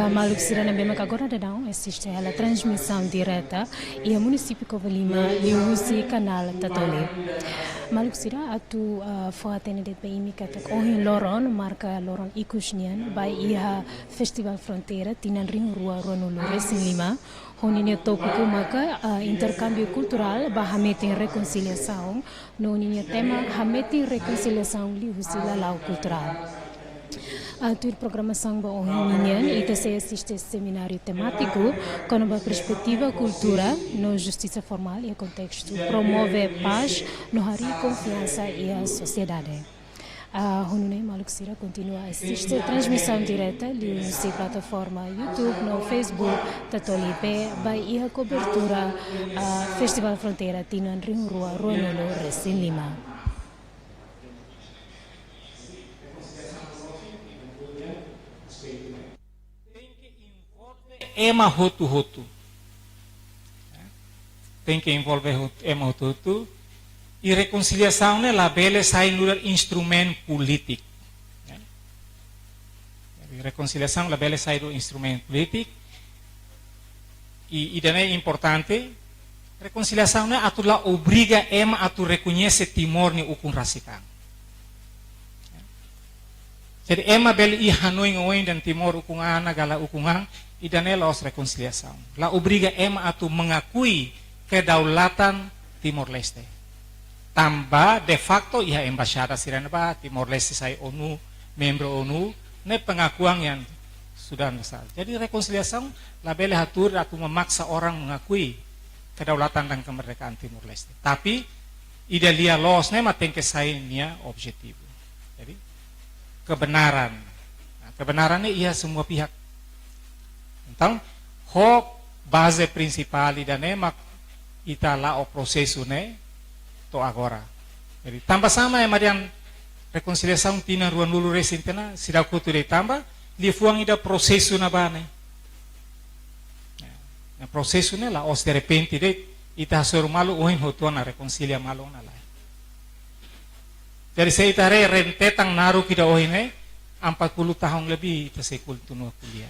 Maluco Sira Nabema agora não assiste à transmissão direta e a município Covalima liusi canal Tatole. Maluco Sira atu foi atendente para imika tak ohin Loron marca Loron Ikusnian by iha Festival Fronteira tinan ring rua Ronulu Resin Lima. Honinha tópico maka intercâmbio cultural ba hametin reconciliação no ninha tema hametin reconciliação li husila lau cultural. A tua programação ba ohinian ita se assiste seminário temático com uma perspectiva cultura no justiça formal e contexto promove paz no hari confiança e a sociedade. A Honune Maluco Sira continua a assistir transmissão direta de plataforma YouTube, no Facebook, Tatolipe, vai a cobertura a Festival Fronteira Tinan Rio Rua Ronolo Resin Lima. Ema Hotu. Tem que envolver Ema Hotu. E reconciliação é labele sai no instrumento político. Reconciliação labele sai do instrumento político. E é importante. Reconciliação é atu la obriga ema atu reconhece Timor ni ukun rasitang. Jadi ema bel I Hanoi ngoin dan Timor ukungan gala ukungan idane los reconciliação. La obriga ema atu mengakui kedaulatan Timor Leste. Tambah de facto ia embasada Siranaba Timor Leste saya ONU, membro ONU, ne pengakuan yang sudah besar. Jadi rekonsiliasi label hatur atau memaksa orang mengakui kedaulatan dan kemerdekaan Timor Leste. Tapi idealia los ne mateng ke saya nia objektif. Jadi kebenaran. Nah, kebenarannya ia semua pihak. Então, ho base principal dan mak ita la o prosesu ne to agora. Jadi tambah sama ya marian reconciliação tina ruan lulu resintena sida kutu de tambah li fuang ida prosesu na bane. Na prosesu ne la os de repente de ita sur malu oin hotuan na reconcilia malu na la. Jadi saya itare rentetang naru kida oine 40 tahun lebih ita sekul tunu kuliah.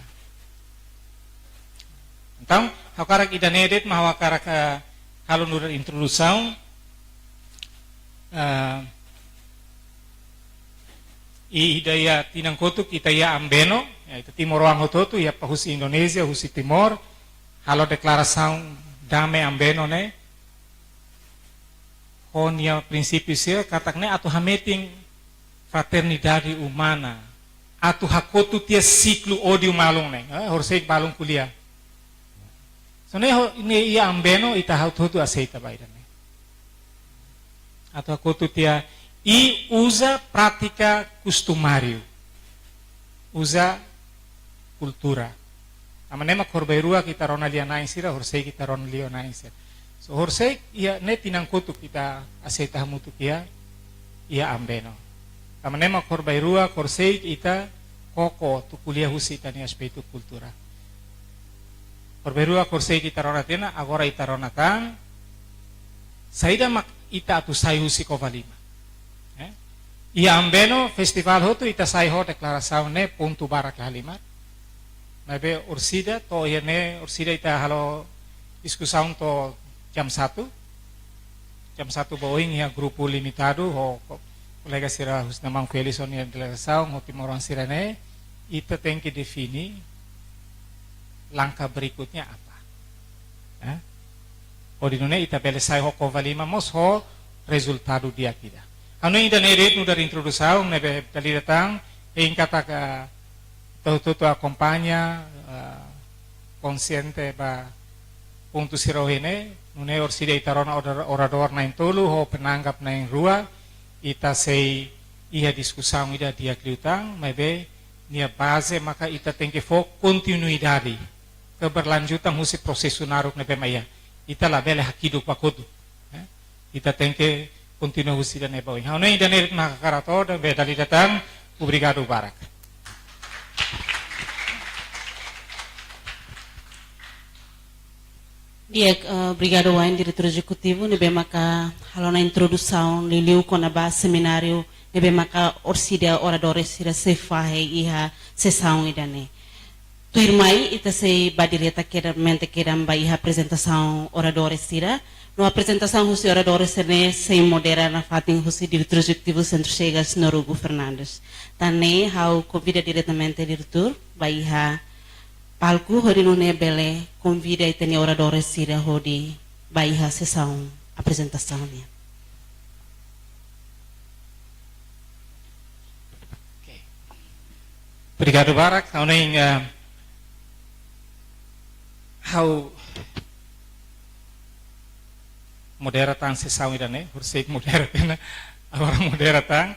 Então, hakarak ida nedet mahawa karak kalau nur introdução idaya tinang kotuk itaya ambeno ya itu Timoroang hototu ya pahusi Indonesia husi Timor halo declaração dame ambeno ne honia prinsipio sia katakne atu hameting fraternidade humana atu hakotu tia siklu odiu malung ne horsek balung kuliah so ne ia ambeno ita hototu aceita baida atau hakotu tia e usa prática costumário, usa cultura. Amanema korbairua kita ronalia naisira, horsei kita ronalia naisira. So horsei ia netinang kutuk kita aseta hamutuk ia ambeno. Amanema korbairua horsei kita koko tu kuliah husi tani aspek kultura. Korbairua horsei kita ronatena agora ita ronatang. Saida mak ita atu sai husi Covalima. Ia ambeno festival hotu ita sai ho declaração ne ponto barak halimat. Nabe ursida to ne ursida ita halo discussão to jam 1. Jam 1 boing ia grupo limitado ho colega sira husnamang Felison ia declaração ho Timoran sirane ita tem que definir langkah berikutnya apa. Ordinone ita bele sai ho Covalima mos ho resultado dia kita. Ano ainda neret no dar introdução, nebe dali datang, kata ka tutu acompanha consciente ba ponto sirohine, nune orsida itarona orador na intulu ho penanggap na in rua, ita sei ia discussão ida dia kliutang, mebe nia base maka ita tem que fo continuidade, keberlanjutan husi prosesu naruk nebe maya. Ita la bele hakidu pakudu. Ita tem que continuar husi dan eba. Hau nei dan erik nakakarato dan be dali datang. Obrigado barak. Dia obrigado wain diretor executivo nebe maka halona introdução liliu kona ba seminário nebe maka orsida oradores sira sefahe iha sessão idane. Tu irmãe, ita sei badireta que mente que vai a apresentação oradores sira. No apresentação os oradores sene sem modera na fatin husi diretor executivo Centro Chegas Norugo Fernandes. Tane hau convida diretamente diretor vai a palco horino ne bele convida itene oradores sira hodi vai a sessão apresentação ne. Obrigado, Barak. How modera tang sessão ida ne, horsek modera tena, agora modera tang.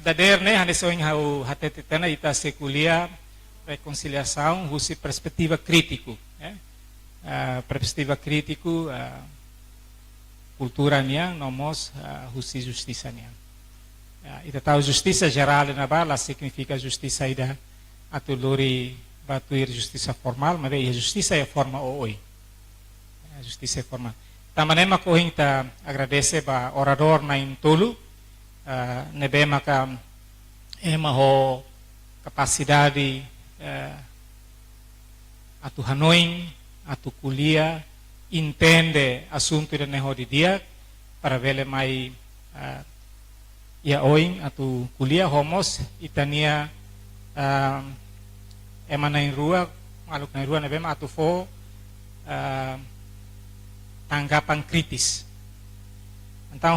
Dader ne, hanesoing how hatetena ita se kuliah reconciliação, husi perspectiva crítico, perspectiva crítico, cultura niang, nomos husi justiça niang. Ita tahu justiça geral na bala significa justiça ida atuluri batuir justiça formal, mas a justiça é forma oi. A justiça é formal. Tamanema ko ta agradece ba orador na intulu, nebema ka ema ho capacidade atu hanoing, atu kuliah, entende assunto ida neho di dia para vele mai ia oing atu kuliah homos itania ema na rua, maluk na rua nebema atu fo tanggapan kritis. Então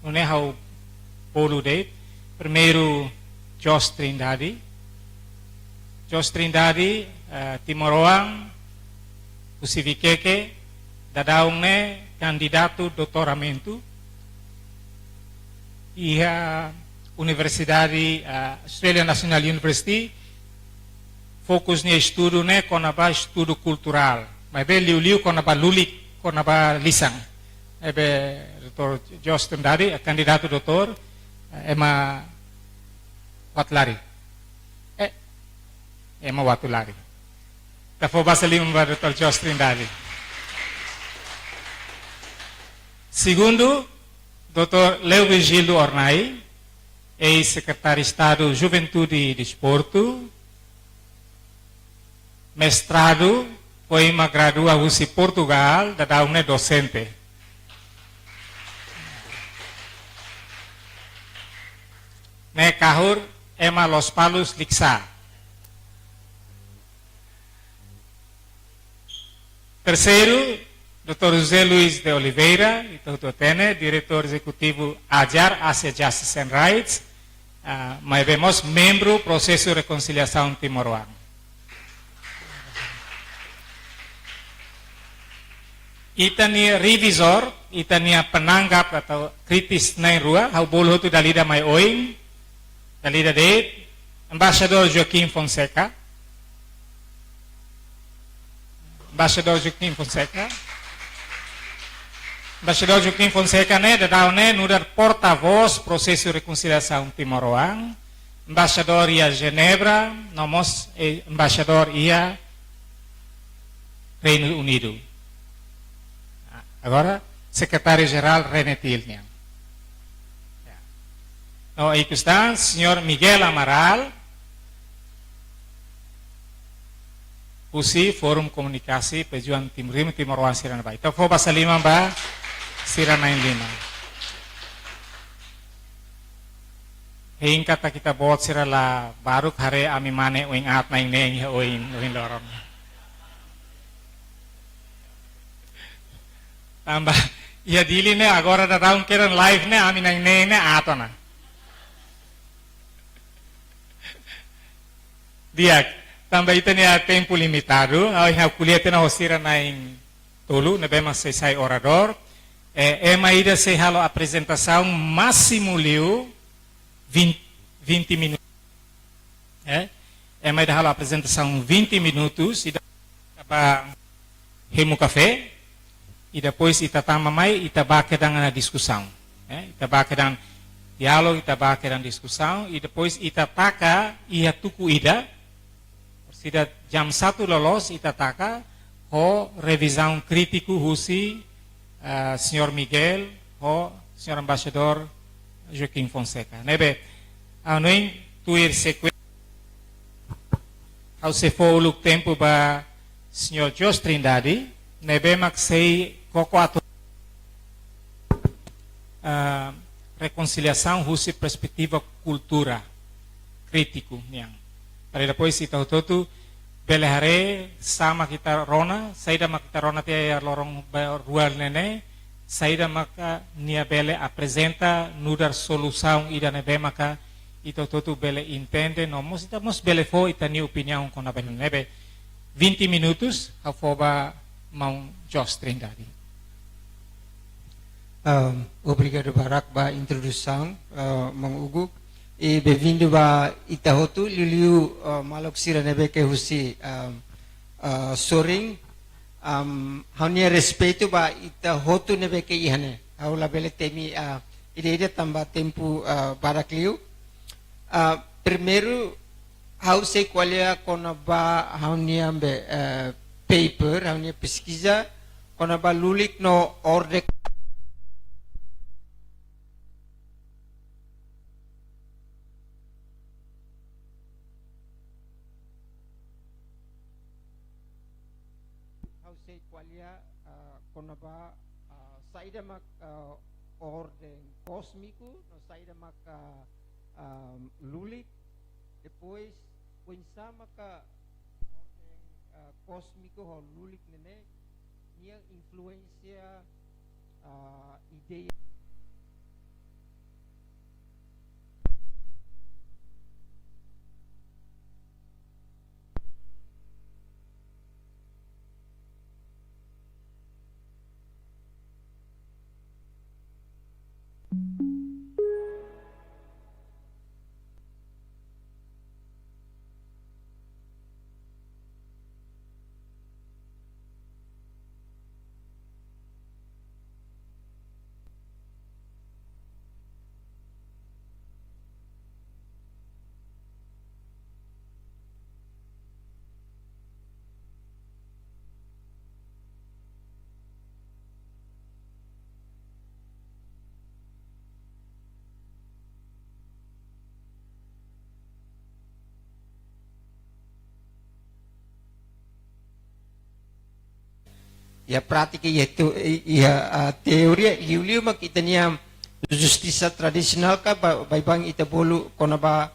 não é o polo de primeiro Jos Trindade Timoroang usivikeke dadaung ne candidato doutoramento e a Universidade Australian National University fokus ni estudo ne konaba estudo cultural. Mas bem liu konaba lulik konaba lisang. Ebe Dr. Jos Trindade candidato doutor ema watlari. Ema watulari. Tafo basalim ba Dr. Jos Trindade. Segundo, Dr. Leo Virgílio Ornai, ex-secretário de Estado Juventude e Desporto, mestrado, foi uma graduação em Portugal, da UNE docente. Ne kahur ema Los Palos Lixa. Terceiro, Dr. José Luiz de Oliveira, diretor executivo AJAR, Asia Justice and Rights, mas vemos membro do processo de reconciliação Timor-Oang. Itania revisor, itania penanggap atau kritis na rua, hau bolo tu dalida mai oing, dalida de Ambassador Joaquim Fonseca. Ambassador Joaquim Fonseca ne dadau ne nudar porta-voz processo de reconciliação Timor-Oang, embaixador ia Genebra, nomos embaixador ia Reino Unido. Agora secretário-geral René Tilnian. No, aí está, senhor Miguel Amaral, Usi Forum Komunikasi Pejuang Timor-Oang Sirana Bay. Tafo basa 5 ba Sirana 5. Hing kata kita buat sirala baru hare ami mane uing at na ing uing lorong. Tambah ia dili ne agora da round kiran live ne ami na ne ato na. Dia tambah itu ni tempo limitado, ay kuliah na hosira na ing tulu, nebema sai orador, ida se halo apresentação máximo liu 20 minutos. Ida halo apresentação 20 minutos, ida para hemu café, e depois ita tama mai ita bakedang na discussão. Ita bakedang dialog, ita bakedang discussão, e depois ita taka ia tuku ida. Sida jam 1 lolos itataka ho revisão crítico husi senhor Miguel ho senhor embaixador Joaquim Fonseca. Nebe anoin tuir sequência ao se for o tempo ba Senhor Jos Trindade, nebe maksei koko ato reconciliação husi perspectiva cultura crítico niang. Para depois itaw totu belehare sama kita rona, saida makita rona tia lorong rual nene, saida maka nia bele apresenta nudar solução ida nebe maka itaw totu bele entende no mos bele fo ita ni opinião com a bele nebe 20 minutos a foba mão Jos Trindade. Obrigado Barak ba introdução, Mang Ugo. E bem-vindo ba Itahotu, Liliu Malok Sira Nebe que husi soring. Hanya respeito ba Itahotu Nebe que ihane. Hau labele temi ide tamba tempo Barak Liu. Primeiro, hau sei qual é a ba hanya paper, hanya pesquisa, quando ba lulik no ordem konaba saída mak ordem cósmico, no saída mak lulik, depois pensa maka ordem cósmico ho lulik nene nia influência ideia e a prática e a teoria liu makita niya justiça tradisional ka baibang itabolo konaba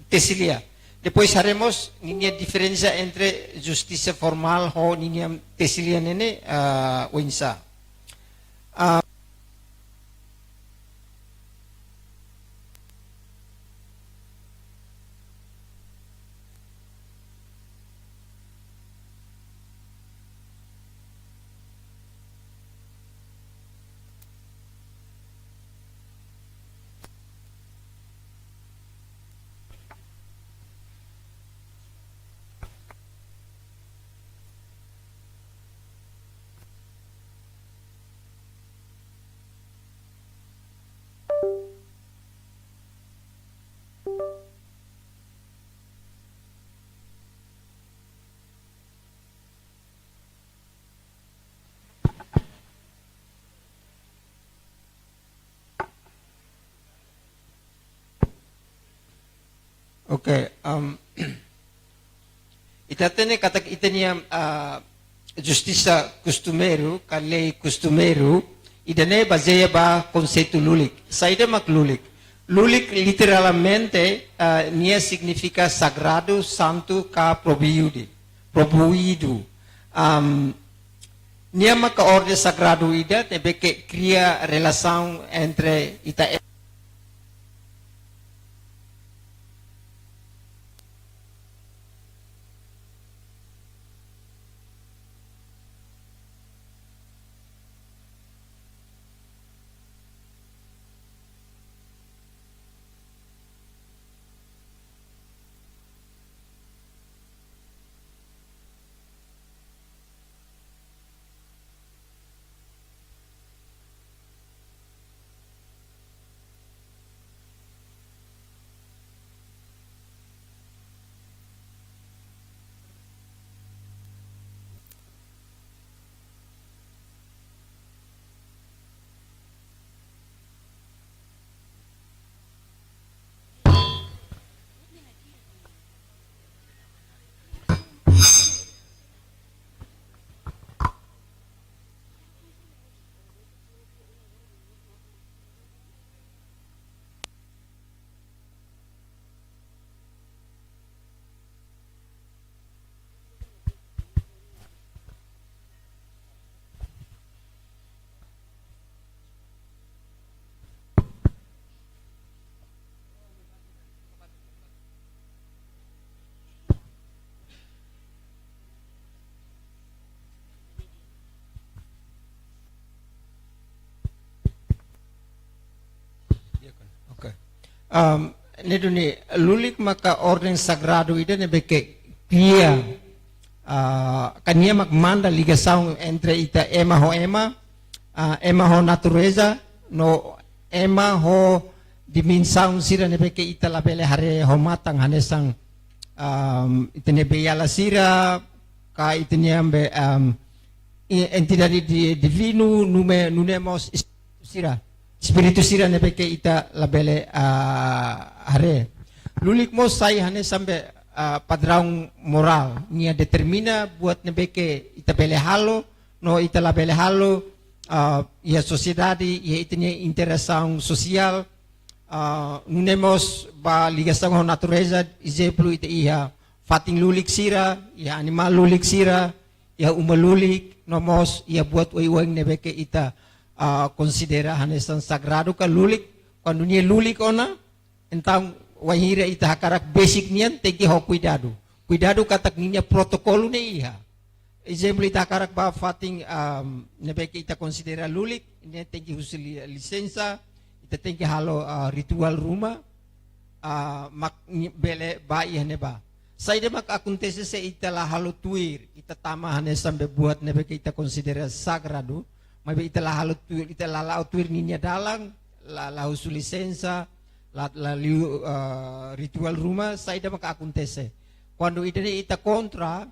tesilia. Depois haremos niya diferença entre justiça formal ho niya tesilia nene winsa. Okay, itatene katak itaniam justiça costumeiro, ka lei costumeiro, idane baseia ba conceito lulik. Saída mak lulik. Lulik literalmente nia significa sagrado, santo, ka probuído. Nia mak ordem sagrado ida tebe que cria relação entre ita Neduni lulik maka orden sagrado ida nebeke clear kania mak manda ligação entre ita ema ho natureza no ema ho dimensão sira nebeke ita labele hare ho matang hanesang itene beyala sira ka itene ambe entidade divino nunemos sira Espiritu sira nebeke ita labele hare. Lulik mo say hane sambe padrang moral. Nia determina buat nebeke ita bele halo, no ita labele halo, ia sociedade, ia itanya interação social, nunemos ba ligação ho natureza, exemplo ita ia fating lulik sira, ia animal lulik sira, ia umalulik, nomos ia buat uiwang nebeke ita considera hanesan sagrado ka lulik quando niya lulik ona então wahira ita hakarak basic niyan tegi ho cuidado katak niya protokolo ni iha exemplo ita hakarak ba fating nebeke ita considera lulik niya tegi husili lisensa ita tegi halo ritual rumah mak bele ba iha neba saide mak acontece se ita la halo tuir ita tama hanesan bebuat nebeke ita considera sagrado Mas ita la lautuir ninya dalang, la usu lisensa, la ritual rumah, saida maka acontece. Quando ita contra,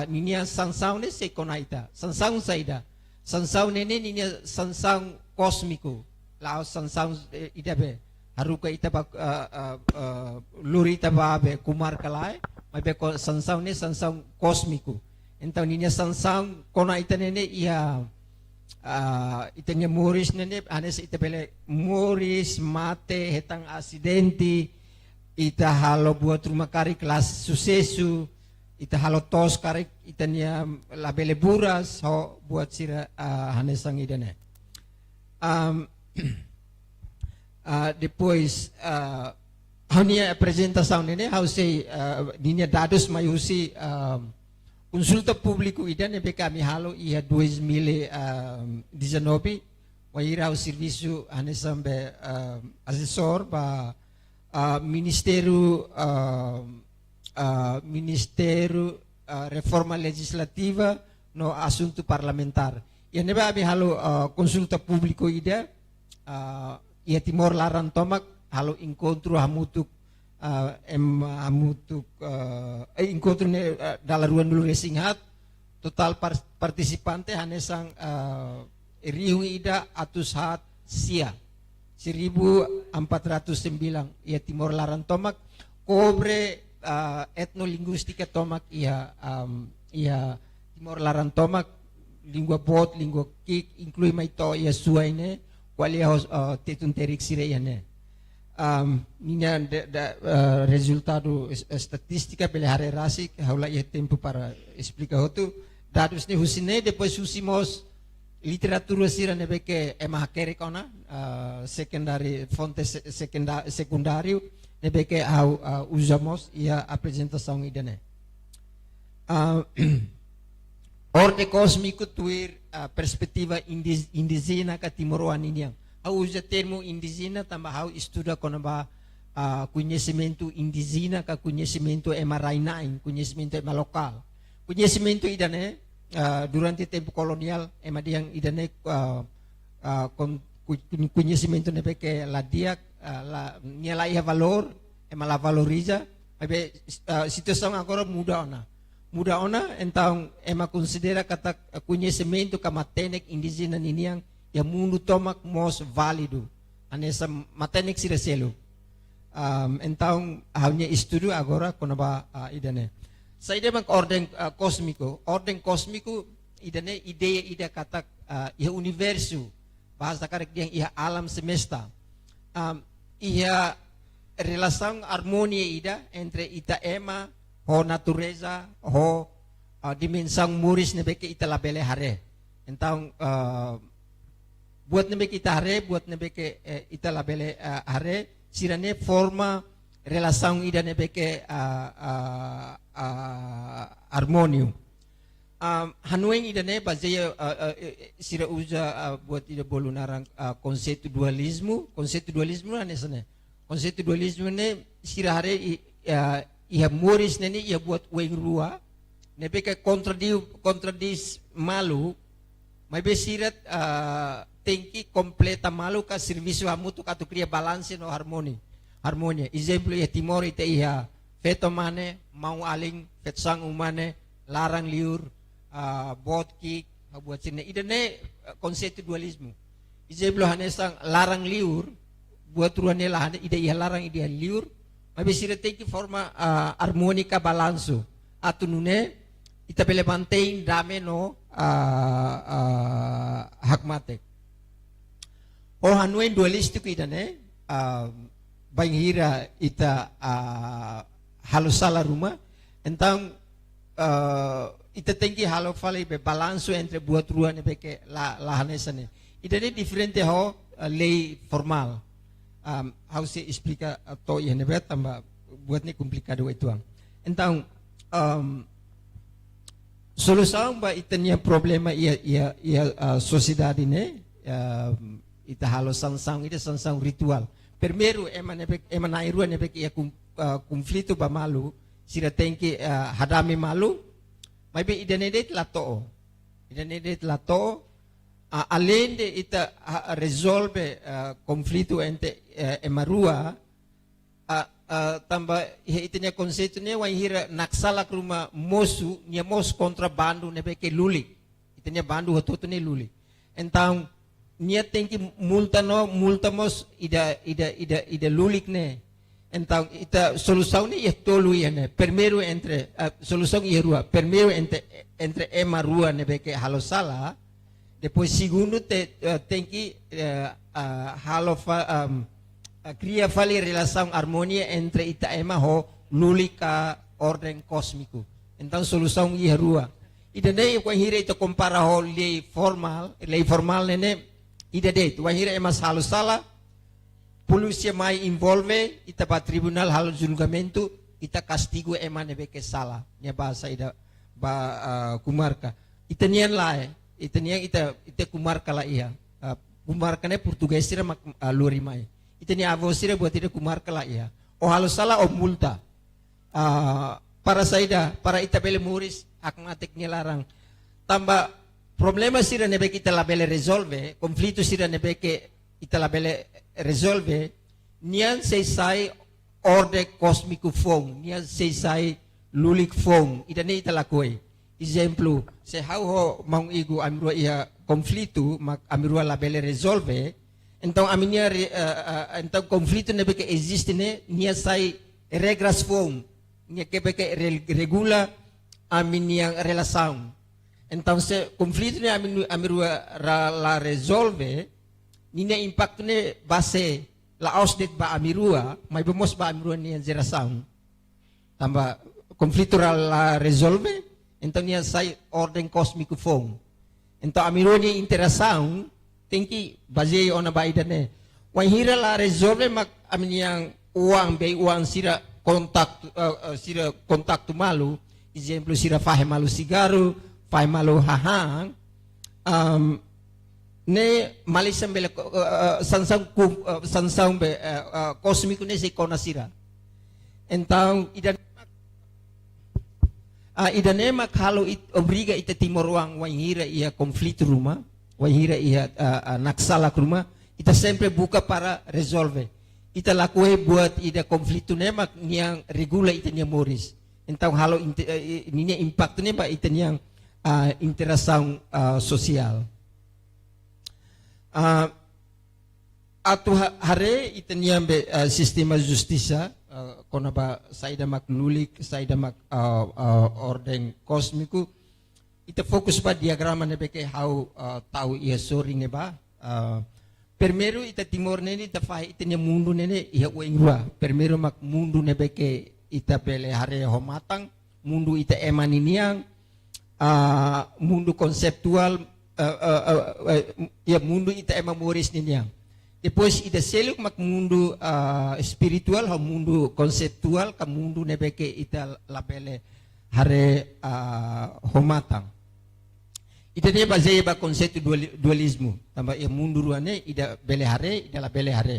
ninya sansão ne se kona ita, sansão saida. Sansão nene ninya sansão kosmiko, la sansão ita be. Haruka ita ba luri ita ba be kumar kalai, mas be sansão ne sansão kosmiko. Então ninya sansão kona ita nene ia itanya Moris nene anes ita bele Moris mate hetang asidenti ita halo buat rumah kari kelas susesu ita halo tos kari itanya labele buras ho buat sira hanesang idane depois hanya apresentação nene how say dinya dados mayusi Consulta público ida nebe kami halo ia 2019 waira o serviço anesambe assessor ba Ministério Reforma Legislativa no assunto parlamentar. Ia nebe kami halo consulta público ida ia Timor Laran Tomak halo encontro hamutuk encontro dalam ruang dulu singhat total partisipante hanesang riung ida atushat sia 1409 ia Timor Laran Tomak kobre etnolinguistika Tomak ia Timor Laran Tomak lingua bot lingua kik inclui maito ia suaine quali tetun terik sireyane minha resultado estatística pela rasi haula ia tempo para explicar outro dados ni husine depois usimos literatura sira nebeke emahakere kona secondary fonte secundário nebeke usamos ia apresentação idane orde cósmico tuir perspectiva indígena ka Timoroan iniang usa termo indígena tambah estuda konaba conhecimento indígena ka conhecimento emarainain conhecimento ema lokal conhecimento idane durante tempo kolonial ema diang idane conhecimento nebeke la diak la nilai valor ema la valoriza abe situação agora muda ona então ema considera kata conhecimento kama tenek indígena niniang ya mundo tomak most válido anessa matenik sira selo então hanya estudo agora konaba idane saide mak orden cósmico idane ideia ida kata ia universo bahasa karek dia ia alam semesta ia relação harmonia ida entre ita ema ho natureza ho dimensão muris nebeke ita labele hare então buat nebeke ita hare buat nebeke ita labele hare sirane forma relação ida nebeke harmonio hanueng ida ne baseia sira usa buat ida bolunarang konsep dualismo anesane konsep dualisme ne sirahare ia moris nene ia buat weng rua nebe ke kontradis malu mai besirat tengki kompleta malu ka serviço hamutu katu cria balance no harmonia exemplo ia timor ite ia feto mane mau aling fetsang umane larang liur botki buat sini idane konsep dualisme exemplo hanesang larang liur buat ruannya lah ide ia larang ide liur mas besira teki forma harmonica balanço atunune ita pele mantain dame no hakmatek o hanuen dualistiku idane banghira ita halusala rumah entang ita teki halo fale be balanço entre buat ruannya beke lahanesane idane diferente ho lei formal how se explica to ia nebe tambah buatnya complicado itu então solução ba itania problema ia sociedade ne ita halo sansang ita sansang ritual primeiro emanairu nebe ia conflito ba malu sira tengki hadami malu mai be idanedet lato além de ita resolve conflito entre emarua tambah itanya konsepto ne wa hira naksala kruma mosu nia mos kontra bandu nebe ke lulik itanya bandu hototo ne lulik então nia tengki multa mos ida lulik ne então ita solução ne ia tolu ia ne primeiro entre solução ia rua primeiro entre emarua nebe ke halosala. Depois segundo tem que cria fali relação harmonia entre itaema ho lulika ordem cósmico. Então solução ia rua. Ida dei ko hira ito compara ho lei formal nene ida dei to hira emas halu sala polícia mai envolve ita ba tribunal halu julgamento ita castigo emane be ke sala. Nya bahasa ida ba kumarka. Ita nian lae itanya ita kumar kala iya kumar kane português sira mak lori mai itanya avô sira buat ida kumar kala iya o halo sala o multa para saida para ita bele muris akmatik larang tambah problema sira nebe kita labele resolve conflito sira nebe ke ita labele resolve nian sai orde cosmico fong nian sai lulik fong idane ita lakoi exemplo se how ho mang igu amrua ia conflito mak amrua labele resolve então aminia então conflito nebe que existe ne nia sai regras fong nia que regula aminia relação então se conflito ne amrua la resolve nia impacto ne base la ausdet ba amirua mai bemos ba amirua nia geração tambah conflito la resolve então niya sai ordem cósmico fong então amiro ni interação tem que baseio na baida ne wan hira la resolve mak aminyang uang sira kontakto malu exemplo sira fahe malu sigaro fahe malu hahang ne malisam bele sansang be cósmico ne se kona sira então idanema kalau obriga ita timorwang wahira ia conflito rumah wahira ia naksala rumah ita sempre buka para resolve ita lakue buat ida conflito nema yang regula ita nia moris então halo ninya impacto nema ita yang interação social atu hare ita nia sistema justisa kona ba saida mak lulik saida mak ordem cósmico ita fokus pa diagrama ne beke how tahu ia soring ne ba primeiro ita timor nene ita fahi ita nya mundu nene ia uengrua primeiro mak mundu ne beke ita pele hare homatang mundu ita emaniniang mundu konseptual ia mundu ita emamoris niniang depois ida seluk mak mundo espiritual ha mundo konseptual ka mundo nebeke ita labele hare homatang ida dia bazei ba konseptu dualismo tambah ia mundo ruane ida bele hare ida labele hare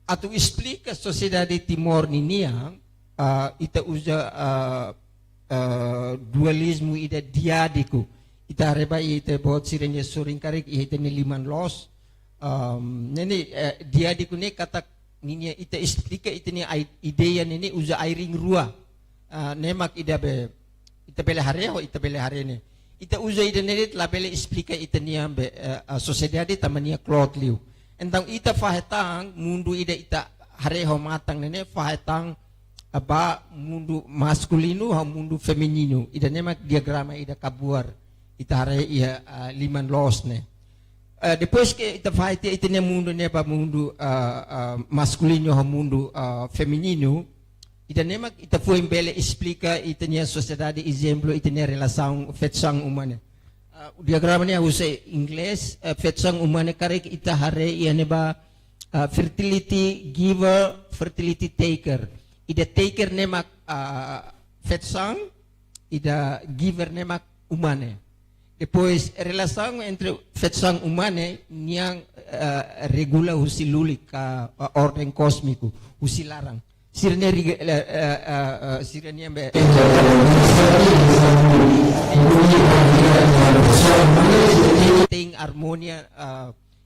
Atu explica sociedade Timor niniang ita usa dualismo ida diadiku ita reba ita bot sirenya soring karik ita ni liman los nene diadiku ne kata ninya ita explica ita ni ideia nene usa airing rua nemak ida be ita bele hare ho ita bele hare ne ita usa ida nene la bele explica ita ni ambe sociedade tamania cloth liu entang ita fahetang mundu ida ita hareho matang nene fahetang aba mundu maskulino ha mundu feminino ida nemak diagrama ida kabuar ita hare ia liman los ne depois que ita fahete ita ne mundu ne ba mundu masculino ha mundu feminino ida nemak ita foi bele explica ita ne sociedade exemplo ita ne relação fetsang umane diagrama ni usai Ingles fetsang umane karek ita hare iane ba fertility giver fertility taker ida taker nemak fetsang ida giver nemak umane depois relação entre fetsang umane niang regula husi lulik ka ordem cósmico husi larang sirne sirne be tem harmonia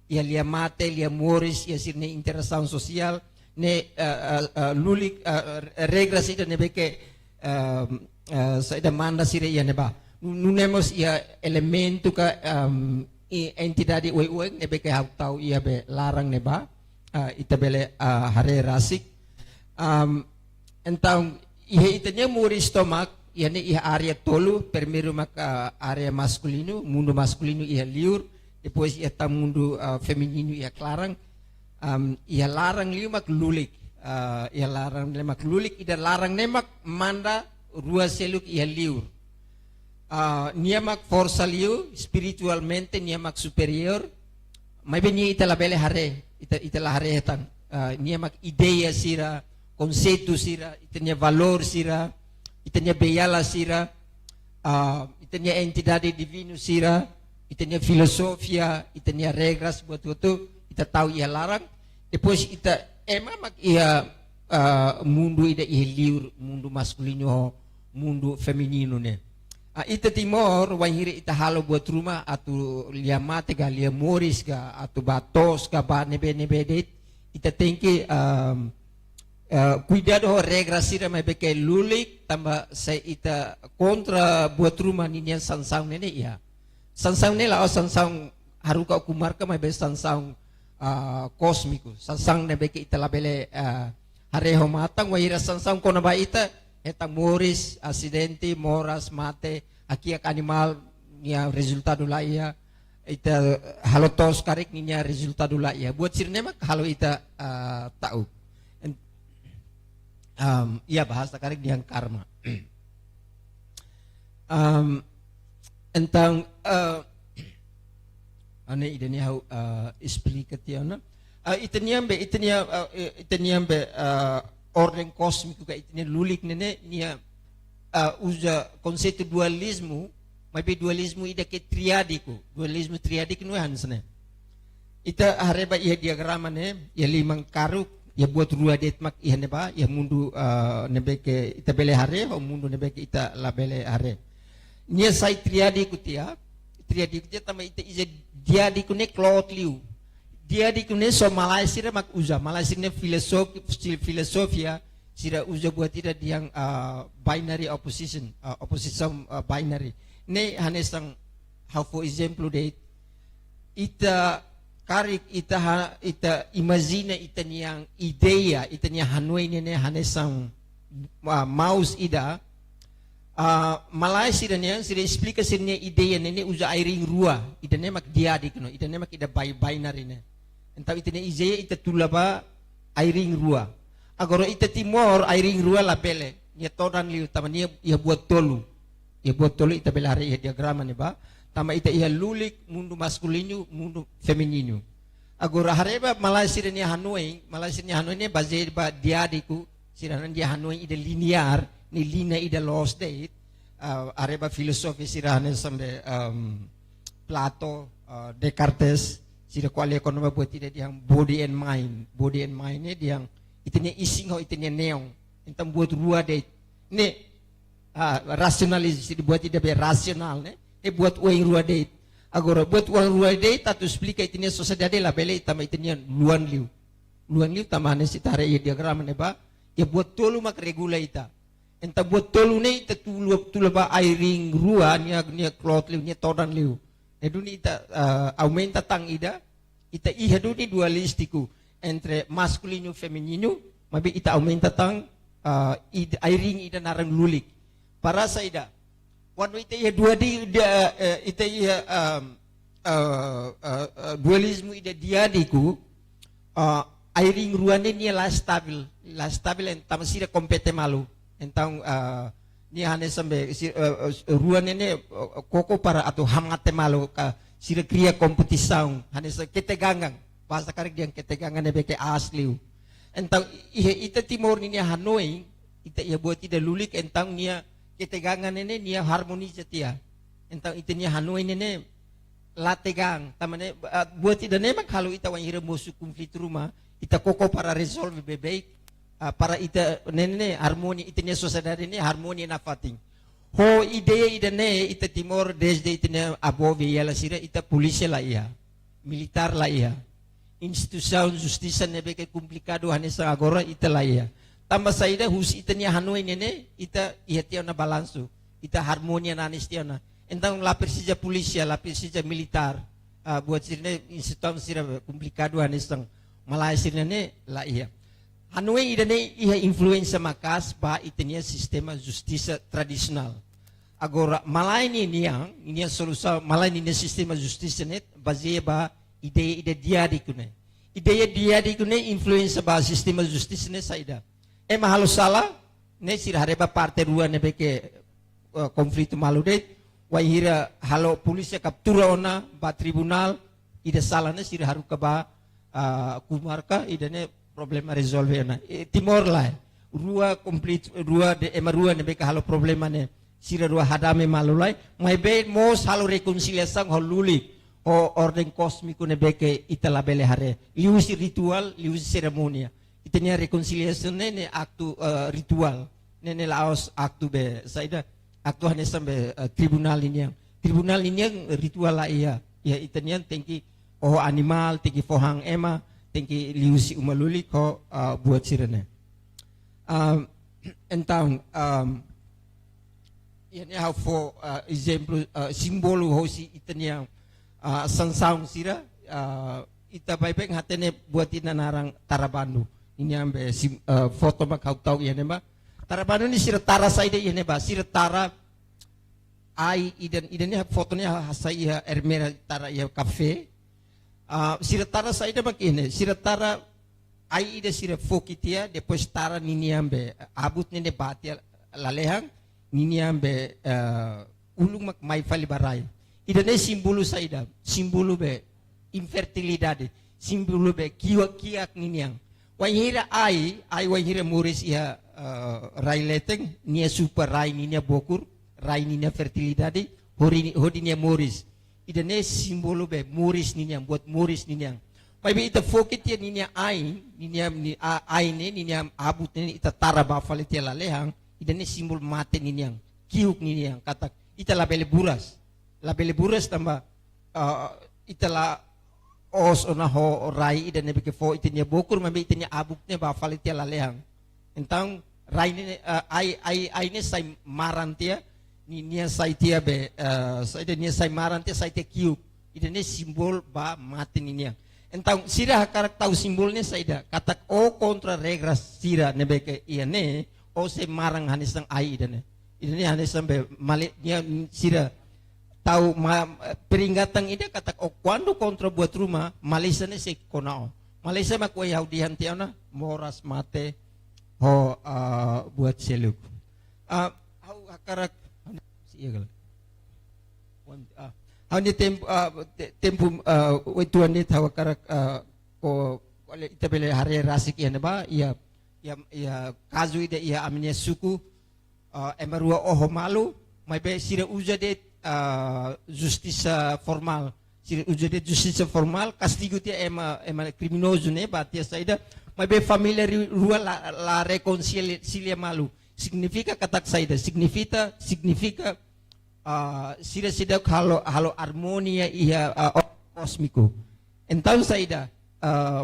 ia lia mate lia moris ia sirne interação social ne lulik regras ida ne beke sa ida manda sire ia ne ba nunemos ia elemento ka entidade ueng ne beke hautau ia be larang ne ba ita bele hare rasik então ihe itanya muri stomak iane iha area tolu primeiro mak area masculino mundo masculino iha liur depois iha tam mundo feminino iha clarang iha larang liu mak lulik iha larang lemak lulik ida larang nemak manda rua seluk iha liur niamak força liu spiritualmente niamak superior mai beni ita la bele hare ita la hare tang niamak ideia sira conceito sira itanya valor sira itanya beyala sira itanya entidade divino sira itanya filosofia itanya regras buat itu kita tahu ia larang depois ita mak ia mundo ida liur mundo masculino mundo feminino ne ita Timor wahiri ita halo buat rumah atau liamate ga liamoris ga atau batos ga ba nebe det ita tengki cuidado ho regra sira mai beke lulik tambah saya ita kontra buat rumah ninian sansang nene ya sansang nela o sansang haruka kumarka mai be sansang kosmiku sansang ne beke ita labele hareho matang wahira sansang kona ba ita etang moris acidente moras mate akiak animal nia resultado la ia ita halotos karik nia resultado la ia buat sirne mak halo ita tahu ia bahasa karik diang karma tentang ane idani hau explica tiana itaniambe ordem cósmico ka itani lulik nene nia usa konsep dualismo mas dualismo ida ke triadiku dualismo triadik nu hansne ita hareba ia diagrama ne ia limang karuk ia buat rua detmak ia neba ia mundu nebeke ita bele hare o mundu nebeke ita labele hare nia sai triadiku tia tama ita iza diadiku ne klotliu diadiku ne so malaisira mak uza malaisira filosofia sira uza buat ida diang binary opposition binary ne hanesang how for example de ita karik ita imagina ita niyang ideya ita niya hanoi ne hanesang mouse ida malay sira niya sira explica sira niya ideya ne uza airing rua ida ne mak diadik no ida ne mak ida binary ne entaw ita ne ideya ita tulaba airing rua agora ita Timor airing rua labele niya todan liu tama niya ia buat tolu ita belare ia diagrama ne ba tama ita ia lulik mundo masculino mundo feminino agora hareba malay sira niya hanoi ne base ba diadiku sira niya hanoi ida linear ni lina ida lost date areba filosofi sira ne sambe Plato Descartes sira kuali ekonomi buat tidak yang body and mind ne diang itanya ising ho itanya neong entam buat rua date ne rasionalis dibuat tidak rasional ne buat uang rua date agora buat uang rua date tatu explica itanya sociedade la bele itama itanya luan liu tamane si tare ya diagram ne ba ya buat tolu mak regula ita enta buat tolu ne ita tulu ba airing rua nia cloth liu nia todan liu eduni ita aumenta tang ida ita iha duni dualistiku entre masculino feminino mabi ita aumenta tang airing ida narang lulik para saida wanu ita iha dua di ita iha dualismo ida diadiku airing ruane nia la stabil entam sira kompete malu entang ni hane sambe ruane ne koko para atau hamate malu ka sira kriya kompetisaung hane sa ketegangang bahasa karek diang ketegangan ne beke asliu entang ita timor ni Hanoi ita ia buat tidak lulik entang nia ketegangan ne nia harmoni setia entang ita nia Hanoi ne lategang tamane buat tidak ne mak kalau ita wan hira musuh konflik rumah ita koko para resolve baik para ita nene harmoni ita nia sociedade ne harmoni na fating ho ideia ida ne ita timor desde ita ne above yala sira ita polisi la ia militar la ia instituição justiça ne beke complicado hanesa agora ita la ia tambah saida hus ita nia Hanoi nene ita ia tia na balanço ita harmonia na anistiana então la persija polícia la persija militar buat sirne instituição sira complicado hanesa malai sirne ne la ia Hanoi ida ne ia influenza makas ba ita nia sistema justiça tradisional agora malai ni nia solução malai ni sistema justiça net baseia ba ideia dia di kune influenza ba sistema justiça ne saida mahalo sala ne sir hareba parte rua ne beke konflito malu de wahira halo polisi captura ona ba tribunal ida sala ne sir haru ka ba kumarka ida ne problema resolve na timor la rua complete rua de rua ne beke halo problema ne sira rua hadame malulai mai be mos halo reconciliação holuli o ordem cósmico ne beke itala bele hare liusi ritual liusi ceremonia itanya reconciliação ne aktu ritual ne laos aktu be saida aktu hane sambe tribunal ini yang ritual la iya ya itanya tengki animal tengki fohang ema tengki liusi umaluli ko buat sirene então ini how for example simbolo hosi itanya sansang sira ita baik hatene buat narang Tarabandu ini ambe foto mak kau tahu ya neba Tarabandu ni sira tara saide ya neba sira tara ai idan fotonya hasai ya ermera tara ya kafe sira tara saide mak ini sira tara ai ida sira fokitia depois tara nini ambe abut nene batia lalehang nini ambe ulung mak mai fali barai idane simbolo saida simbolo be infertilidade simbolo be kiak niniang wahira ai wahira muris ia rai leteng nia super rai ninia bokur rai ninia fertilidade hodi nia muris idane simbolo be muris niniang buat muris niniang pai ita fokit ya ninia ai ne ninia abut ne ita tara ba falitia lalehang idane simbol mate niniang kiuk niniang kata ita labele buras tambah itala os ona ho rai ida ne beke fo itnya bokur mabe itnya abuknya ba falitia lalehang entang rai ne ai ne sai marantia ni nia sai tia be sai de nia sai marantia sai te kiu ida ne simbol ba mati ni nia entang sira karak tahu simbolnya saida katak o kontra regras sira ne beke ia ne o se marang hanisang ai ida ne hanisang be malik nia sira tahu peringatan ini kata quando contra buat rumah Malaysia ni si konao Malaysia mak way Yahudihan tiana moras mate ho buat seluk hau hakarak siya gal hau ni tempo way tuan ni tahu hakarak ko wale itabele hari rasik ya ba ya kazu ide ya aminya suku emarua oho malu may be sira uja de justiça formal usa de justiça formal, castigo tia ema criminoso né, batia saída, mas bem família rua la reconcilia malu. Significa katak saída, significa sida halo harmonia ia kosmiko. Então saída,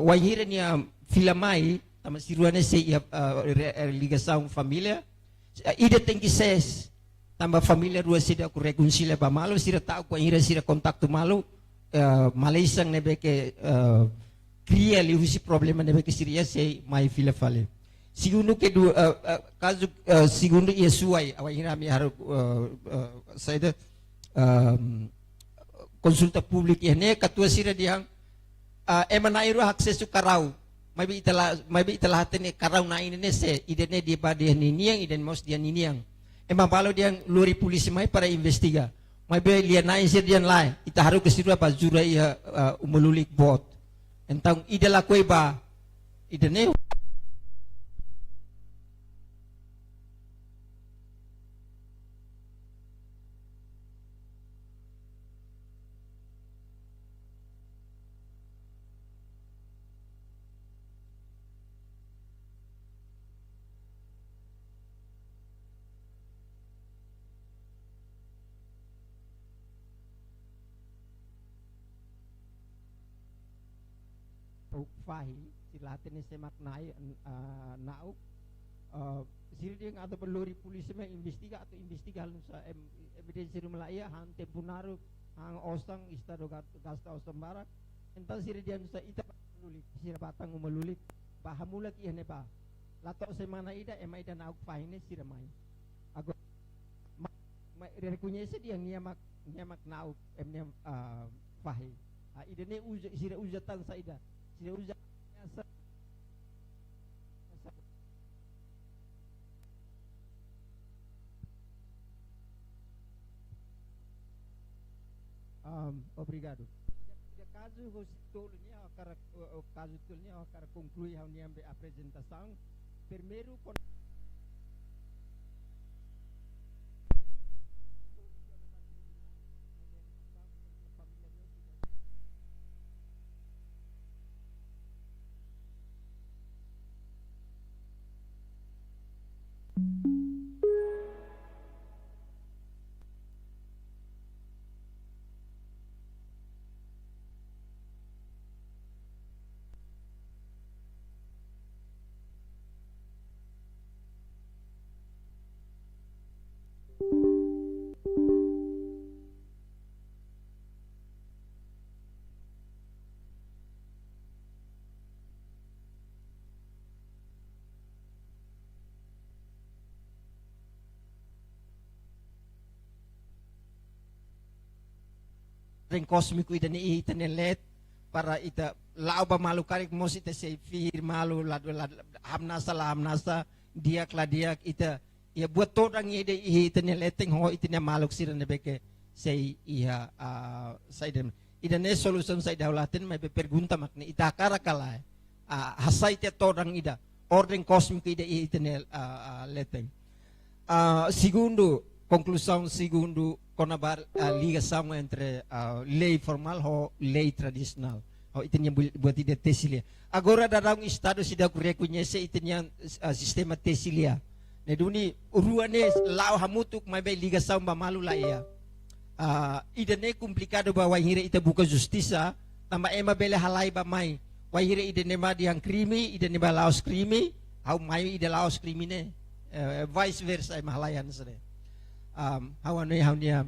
wahira nia filamai, tama siruane se ia ligação família, ida tem que ser tambah família rua sida ku reconcilia ba malu, sida tahu ku ira sida kontak tu malu, Malaysia nebe ke cria li husi problema nebe ke Syria se mai fila fale. Segundo que do caso segundo ia suai awahira mi haru saída konsulta publik ini katua sira diang emanairu aksesu karau mai bi italah tene karau na ini se idene di badi niniang iden mos dia niniang emang palo dia luri polisi mai para investiga mai be lian nain sir dia lai ita haru ke siru apa jura ia umululik bot entang idela koi ba idene fahi silatin se maknai nauk siri dia atau peluri polisi me investiga atau investigal sa evidensi rumlaya han tempunaru hang osang istado gasta osang barak entar siri dia sa ita lulik sira batang umelulik bahamulak ihne ba latok se mana ida emai dan nauk fahi ne sira mai ago rekunye se dia nyamak nauk emnya fahi idene sira ujatan saida obrigado. Caso tolnya caso tolnya akan concluir a apresentação. Primeiro ring kosmiku ida ni itenelet para ita lauba malu karik mos ita se fir malu hamnasa diak ita ya buat orang ida itenelet teng ho itine maluk siran beke sei iha saiden ida ne solution sai daulatin mai pergunta makni ita karakala hasai te orang ida ordem kosmiku ida itenel leteng segundo conclusão segundo konabar ligação entre lei formal e lei tradicional. Itu yang buat ide tesilia. Agora darang estado sudah reconhece itu yang sistema tesilia. Neduni uruane lau hamutuk mai bai ligação ba malu la ia. Ide ne complicado ba wahire ita buka justiça, tamba ema bele halai ba mai. Wahire ide ne ma diang krimi, ide ne ba laos krimi, hau mai ide laos krimine. Vice versa ema halayan sere. Hawan haunia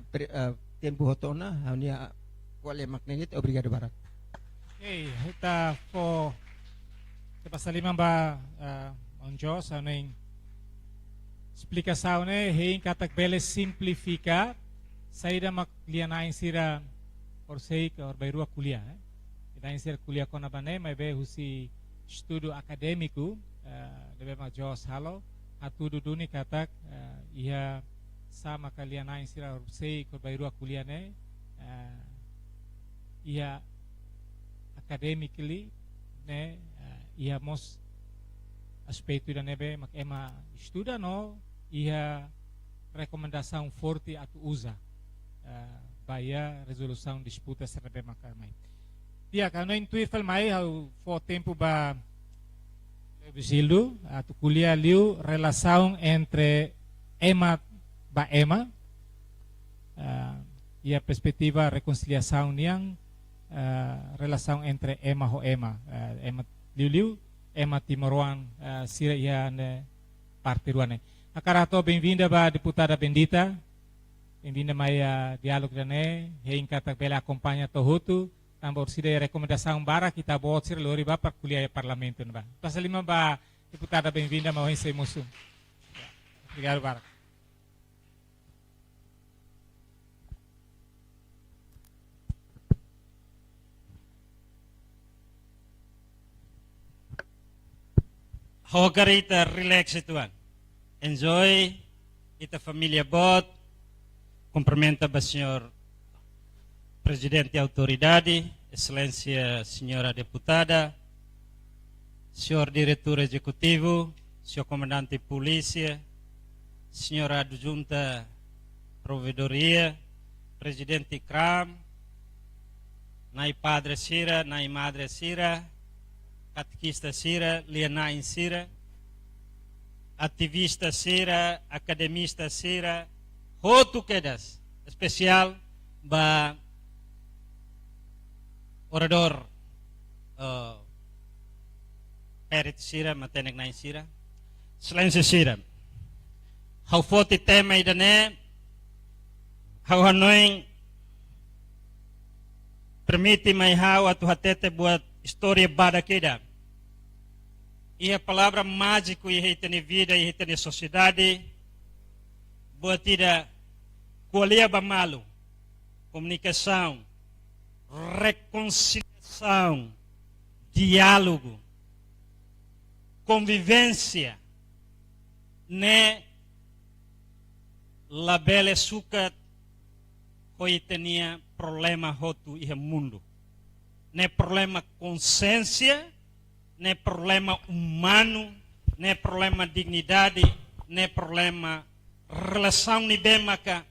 tempo hotona haunia wale maknanyit obrigado barak. Okay, kita po pasaliman ba onjo sa ning explicação ne hein katak bele simplifica saída maklianain sira or sei or bairua kuliah itahin sira kuliah kona bane mai be husi estudo acadêmico debe majos halo atudu duni katak ia sama kalian nain sira sei ko bairua kuliah ne ia academically ne ia mos aspecto da nebe mak ema estuda no ia recomendação forte atu usa Bahia resolução disputa serbe makamai. Dia kano intuir filmai hau for tempo ba Vigildo, atau kuliah liu relação entre Ema ba Ema, e a perspectiva reconciliação yang relação entre Ema ho Ema, Ema liu Ema Timoruan sira ia ne parte ruane. Akarato bem-vinda ba deputada Bendita, bem-vinda mai dialog dane, hein kata bela acompanha tohutu. Tambor sida rekomendação bara kita buat sir lori ba par kuliah parlamento ba. Pasal 5 ba deputada bem-vinda mau sem musuh. Obrigado bara. Hogarita relax ituan. Enjoy ita família bot. Cumprimenta ba senhor Presidente Autoridade, Excelência Senhora Deputada, Senhor Diretor Executivo, Senhor Comandante de Polícia, Senhora Adjunta Provedoria, Presidente CRAM, Nai Padre Sira, Nai Madre Sira, Catequista Sira, Lianain Sira, Ativista Sira, Academista Sira, Hotu Kedas, especial ba orador Perit Sira, Matenek Nain Sira, Excelência Sira. Hau forte tema idane, hau hanoing permite mai hau atu hatete buat história bada keda. Ia palavra mágico ia tene vida, ia tene sociedade, buat tidak kuliah bamalu, comunicação, reconciliação, diálogo, convivência, né? Labele sukat hoi tenia problema hotu iha mundo, né? Problema consciência, né? Problema humano, né? Problema dignidade, né? Problema relação ni bemaka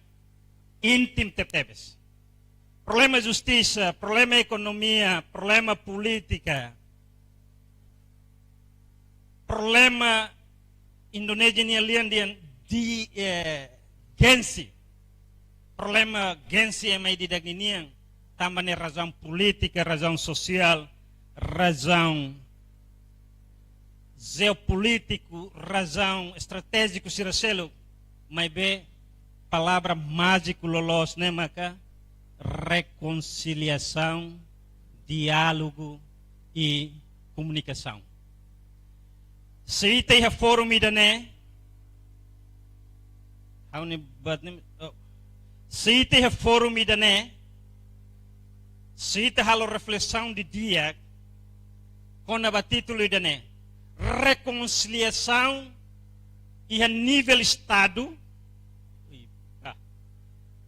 intim tepes. Problema justiça, problema economia, problema política, problema Indonesia ni alian di gensi, problema gensi yang mai didaginiang, tambahnya razão política, razão social, razão geopolítico, razão estratégico siraselo, mai be palavra mágico lolos né maka reconciliação, diálogo e comunicação. Se tem a fórum idane, se tem a fórum idane, se tem a reflexão de dia, com a título idane, reconciliação e a nível estado,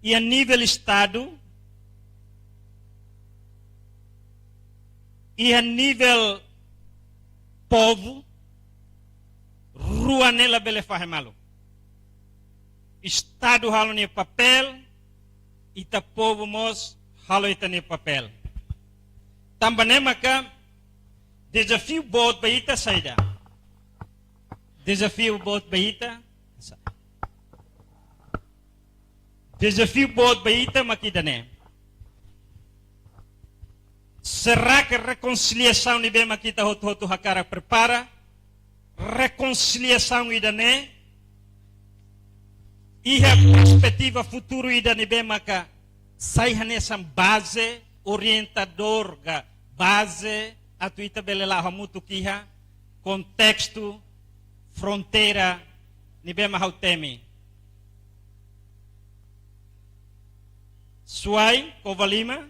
e a nível estado, e a nível povo, rua nela bele fahemalo. Estado halo ni papel, ita povo mos halo ita ni papel. Tambane maka desafio bot baita saida. Desafio bot baita. Desafio bot baita makidane. Será que reconciliação ni bem makita hotu hakara prepara? Reconciliação idane e a perspectiva futuro idane bem maka sai nessa base orientador ga base atuita belela hamutu kiha contexto fronteira ni bem mahautemi Suai Kovalima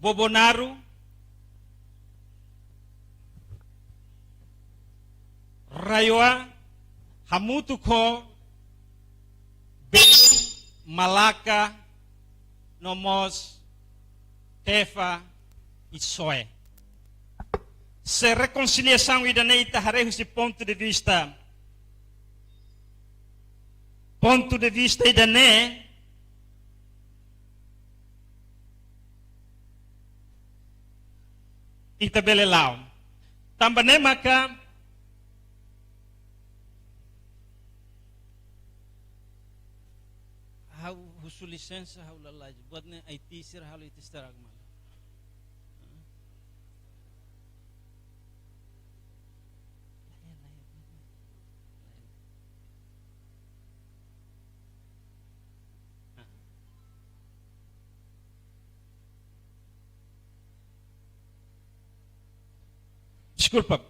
Bobonaru Rayoa Hamutu ko Belu Malaka Nomos Tefa e Soe. Se reconciliação idaneita hareu esse ponto de vista idane ita bele lao. Tamba ne maka how husu lisensa how lalaj buat ne IT sir how it istarag mal. Desculpa.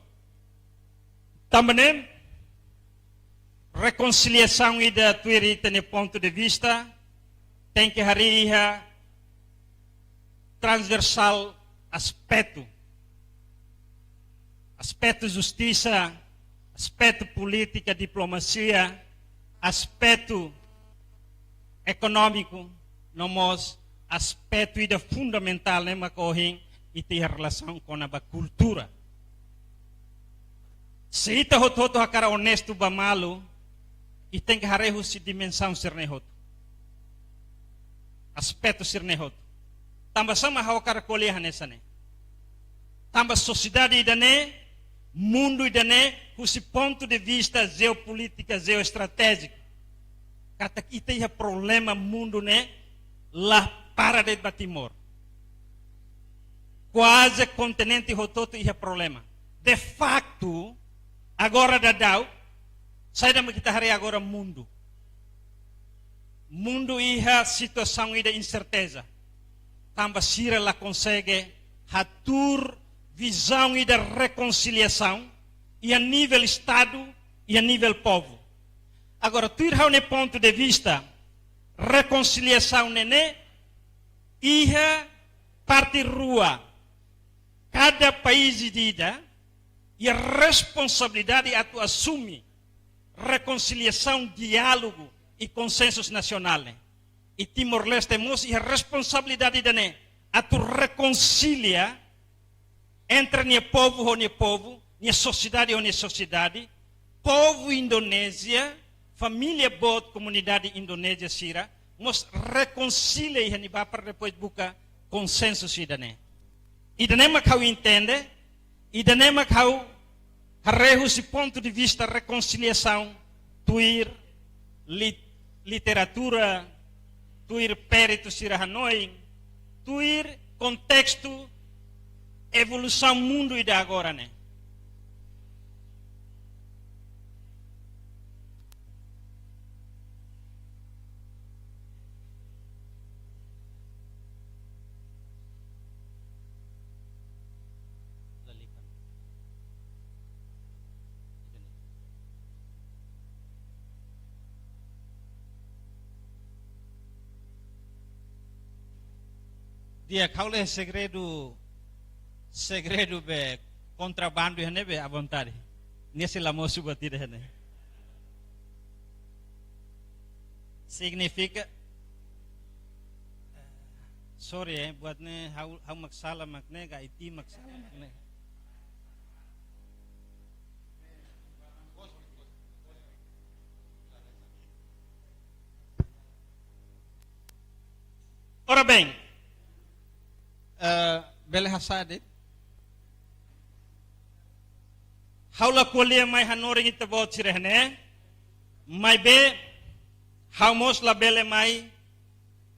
Também reconciliação e da tuirita no ponto de vista tem que haver transversal aspecto justiça, aspecto política, diplomacia, aspecto econômico, nomos aspecto ida fundamental né macorring e tem relação com a cultura. Se ita hoto hakara honesto ba malu, e tem que harehu si dimensão sirnehot. Aspecto sirnehot. Tamba sama hawakara koleha nesane. Tamba sociedade idane, mundo idane, husi ponto de vista geopolítica, geoestratégico. Kata kita iha problema mundo ne, lá para de Batimor. Quase continente hototo iha problema. De facto, agora dadau, saya dah kita hari agora mundo. Mundo iha situação ida incerteza. Tamba sira lá consegue hatur visão ida reconciliação e a nível estado e a nível povo. Agora tu irá ne ponto de vista reconciliação nene iha parte rua. Cada país ida e a responsabilidade a tu assume reconciliação, diálogo e consensos nacionais. E Timor-Leste temos a responsabilidade de a tu reconcilia entre o povo, a sociedade, povo Indonésia, família boa, comunidade Indonésia, sira, nos reconcilia e para depois buscar consensos e dane. E dane macau entende, e dane macau harehu si ponto de vista reconciliação, tuir literatura, tuir perito sira Hanoi, tuir contexto evolução mundo e da agora né. Dia kau leh segredo be contrabando hene be à vontade. Nesse lamo subatida hene. Significa sorry buat ne how maksala makne ga iti maksala makne. Ora bem, bele hasade haula kolia mai hanoring ita bot sirehne mai be haumos la bele mai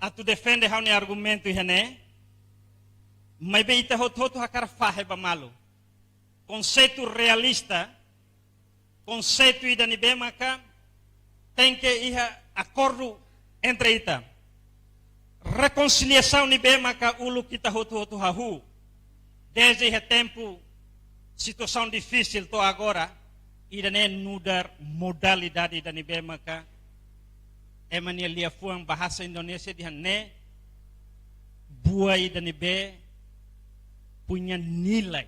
atu defende haune argumento ihene mai be ita hot hakar fahe ba malu conceito realista conceito ida ni be maka tem que iha acordo entre ita reconciliação ni be maka ulu kita hotu hahu desde o tempo situação difícil to agora ida ne nudar modalidade da ni be maka emania lia fuang bahasa Indonesia di ne buai da ni be punya nilai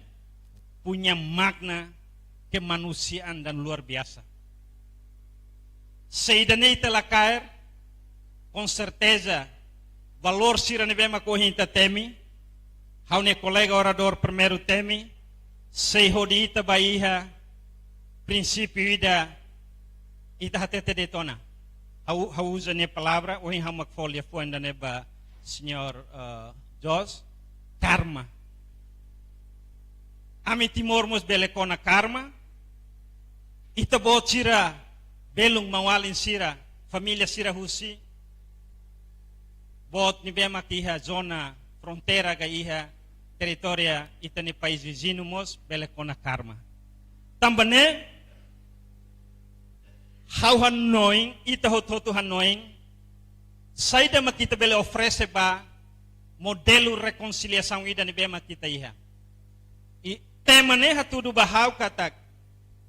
punya makna kemanusiaan dan luar biasa seidane telah cair com certeza valor sira ni bema corrente temi, haune colega orador primeiro temi, sei rodita baía, princípio ida hatete de tona. Hau usa ne palavra, ou em hamak folha foi ainda neba senhor Jos, karma. Ami Timor mos bele kona karma. Ita bot sira belung mawalin sira família sira husi. Bot ni bema kiha zona fronteira ga iha teritoria ita ni país vizinho mos bele kona karma. Tambane how Hanoi ita hototo Hanoi saída makita bele oferece ba modelo reconciliação ida ni bema kita iha. E tema ne hatudo bahau katak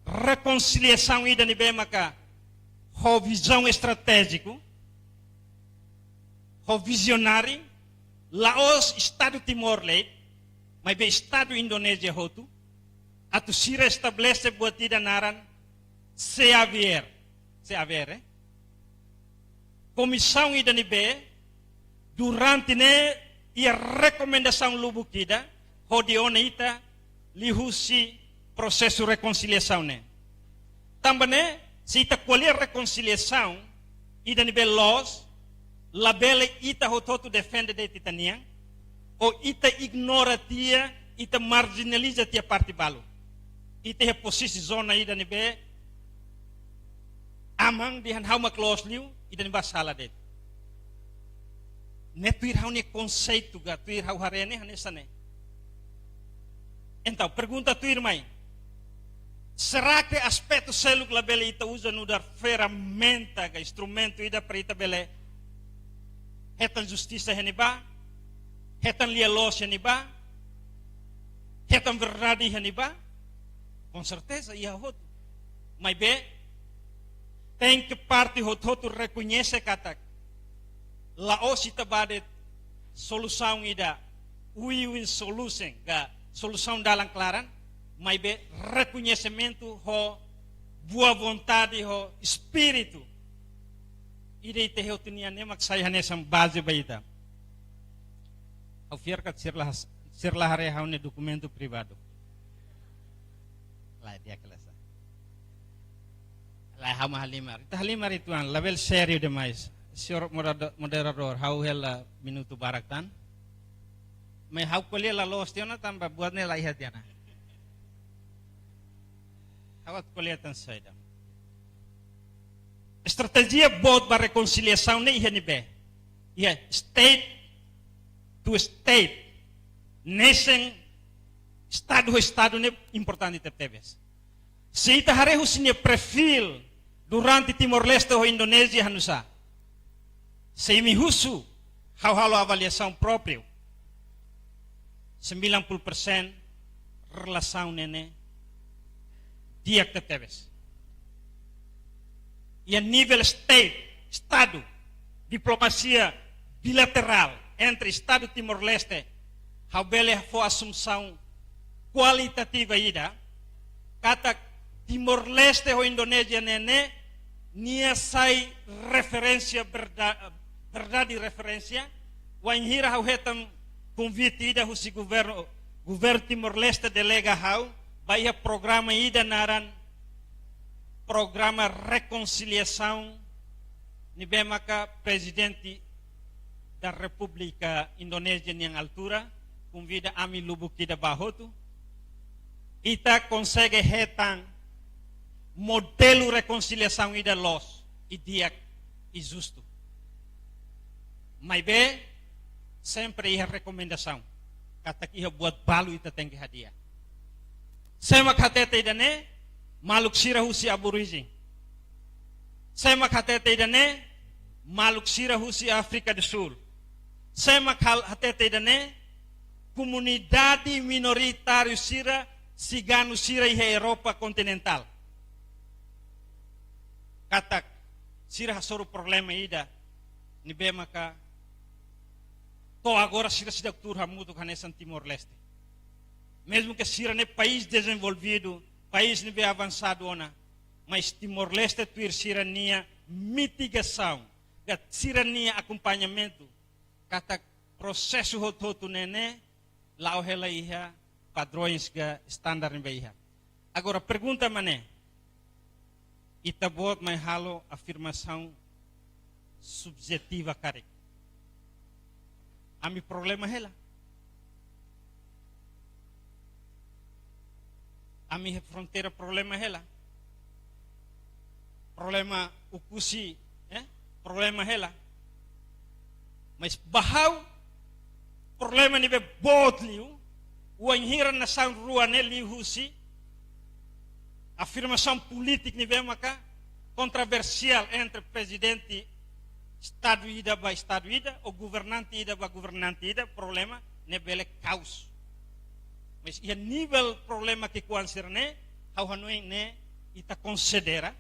reconciliação ida ni bema ka ho visão estratégico ho visionário Laos Estado Timor-Leste mas be Estado Indonésia hotu atu sira estabelece buatida naran CAVR comissão ida ni be durante ne ia recomendação lubukida hodiona ita lihusi processo reconciliação ne também se ita qualquer reconciliação ida ni be los labele ita hototo defende de titania ou ita ignora tia ita marginaliza tia parte balo ita é posisi zona ida ni be amang dihan hauma close liu ida ni basala de ne tuir hau ne conceito ga tuir hau harene hanesane. Então, pergunta tuir mai. Será que aspecto seluk la bele ita usa no dar ferramenta ga instrumento ida para ita bele hetan justiça heniba, hetan lielos heniba, hetan verdade heniba? Com certeza ia hot. Mas be tem que parte hot reconhece katak Laos ita badet solução ida win-win solution ga solução dalam claran mas be reconhecimento ho boa vontade ho espírito ida ite heu tinia nemak saya hanesam base baita au fierkat sirlah hare haune documento privado lá dia kelasa lá hama halimar itu an level sério demais. Senhor moderador, how hela minuto baraktan? May how kuli la los tiona tamba buat ne la ihat yana. Hawat kuli tan saida. Estratégia bot ba reconciliação ne ihani be. Yeah, state to state, nation, estado ne importante tepes. Se ita harehu sine perfil durante Timor-Leste ou Indonésia hanusa. Semi husu, halo avaliação próprio. 90% relação nene dia que teves. E a nível estado, diplomacia bilateral entre Estado Timor-Leste, how bele foi assunção qualitativa ida, kata Timor-Leste ou Indonésia nene nia sai referência verdade e referência wan hira hau hetam convite ida husi governo Timor-Leste delega hau baia programa ida naran programa reconciliação ni bemaka presidente da República Indonésia yang altura convida ami lubukida bahotu ita consegue hetan modelo reconciliação ida los idiak e justo. Mas be sempre ia recomendação. Kata que ia buat balu ita tem que hadia. Sema katete idane maluk sira husi aborigin. Sema katete idane maluk sira husi África do Sul. Sema katete idane comunidade minoritária sira cigano sira e Europa continental. Katak sira hasoro problema ida ni bema ka to agora sira sida turha mudo kanesan Timor-Leste. Mesmo que sira ne país desenvolvido, país ne avançado ona, mas Timor-Leste tuir sira nia mitigação, gat sira nia acompanhamento, kata processo hototo nene lao hela iha padrões ga standar ne iha. Agora pergunta mané itabot may halo afirmação subjetiva karek. Ami problema hela. a minha fronteira problema é lá. Problema o kusi, problema é lá. Mas bahau problema ni be bodliu, o anhira na São Ruane lihusi, afirmação política ni be maka controversial entre presidente Estado ida ba Estado ida ou governante ida ba governante ida, problema ne bele caos. Mas ia nível problema que considera how hanoi ne ita considera,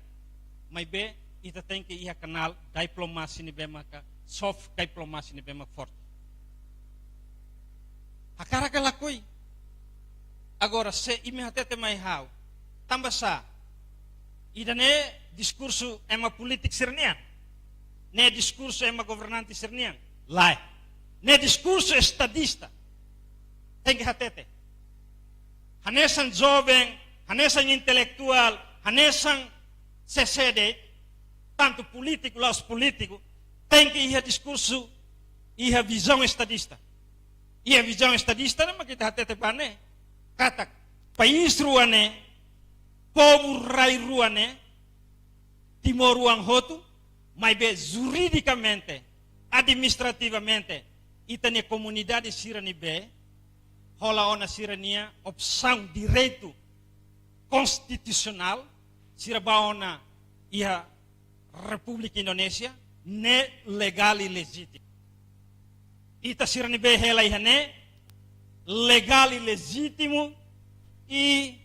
mas be ita tem que ia canal diplomacia ni be maka soft diplomacia ni be maka forte. Akara que lakoi. Agora se imediatamente mais how tambah sa ida ne discurso é uma política sernian. Ne discurso é uma governante sernian. Lai. Ne discurso estadista. Tem que hatete. Hanesan jovem, hanesan intelectual, hanesan CCD, tanto político lá os políticos, tem que ir a discurso e a visão estadista. E a visão estadista não é que hatete pane. Kata país ruane, povo rai ruane, Timor ruang hotu, mas be juridicamente, administrativamente, itane comunidade sirani be, rola ona sirania opção direito constitucional, sirabaona ia República Indonésia, ne legal e legítimo. Ita sirani be hela ihane, legal e legítimo e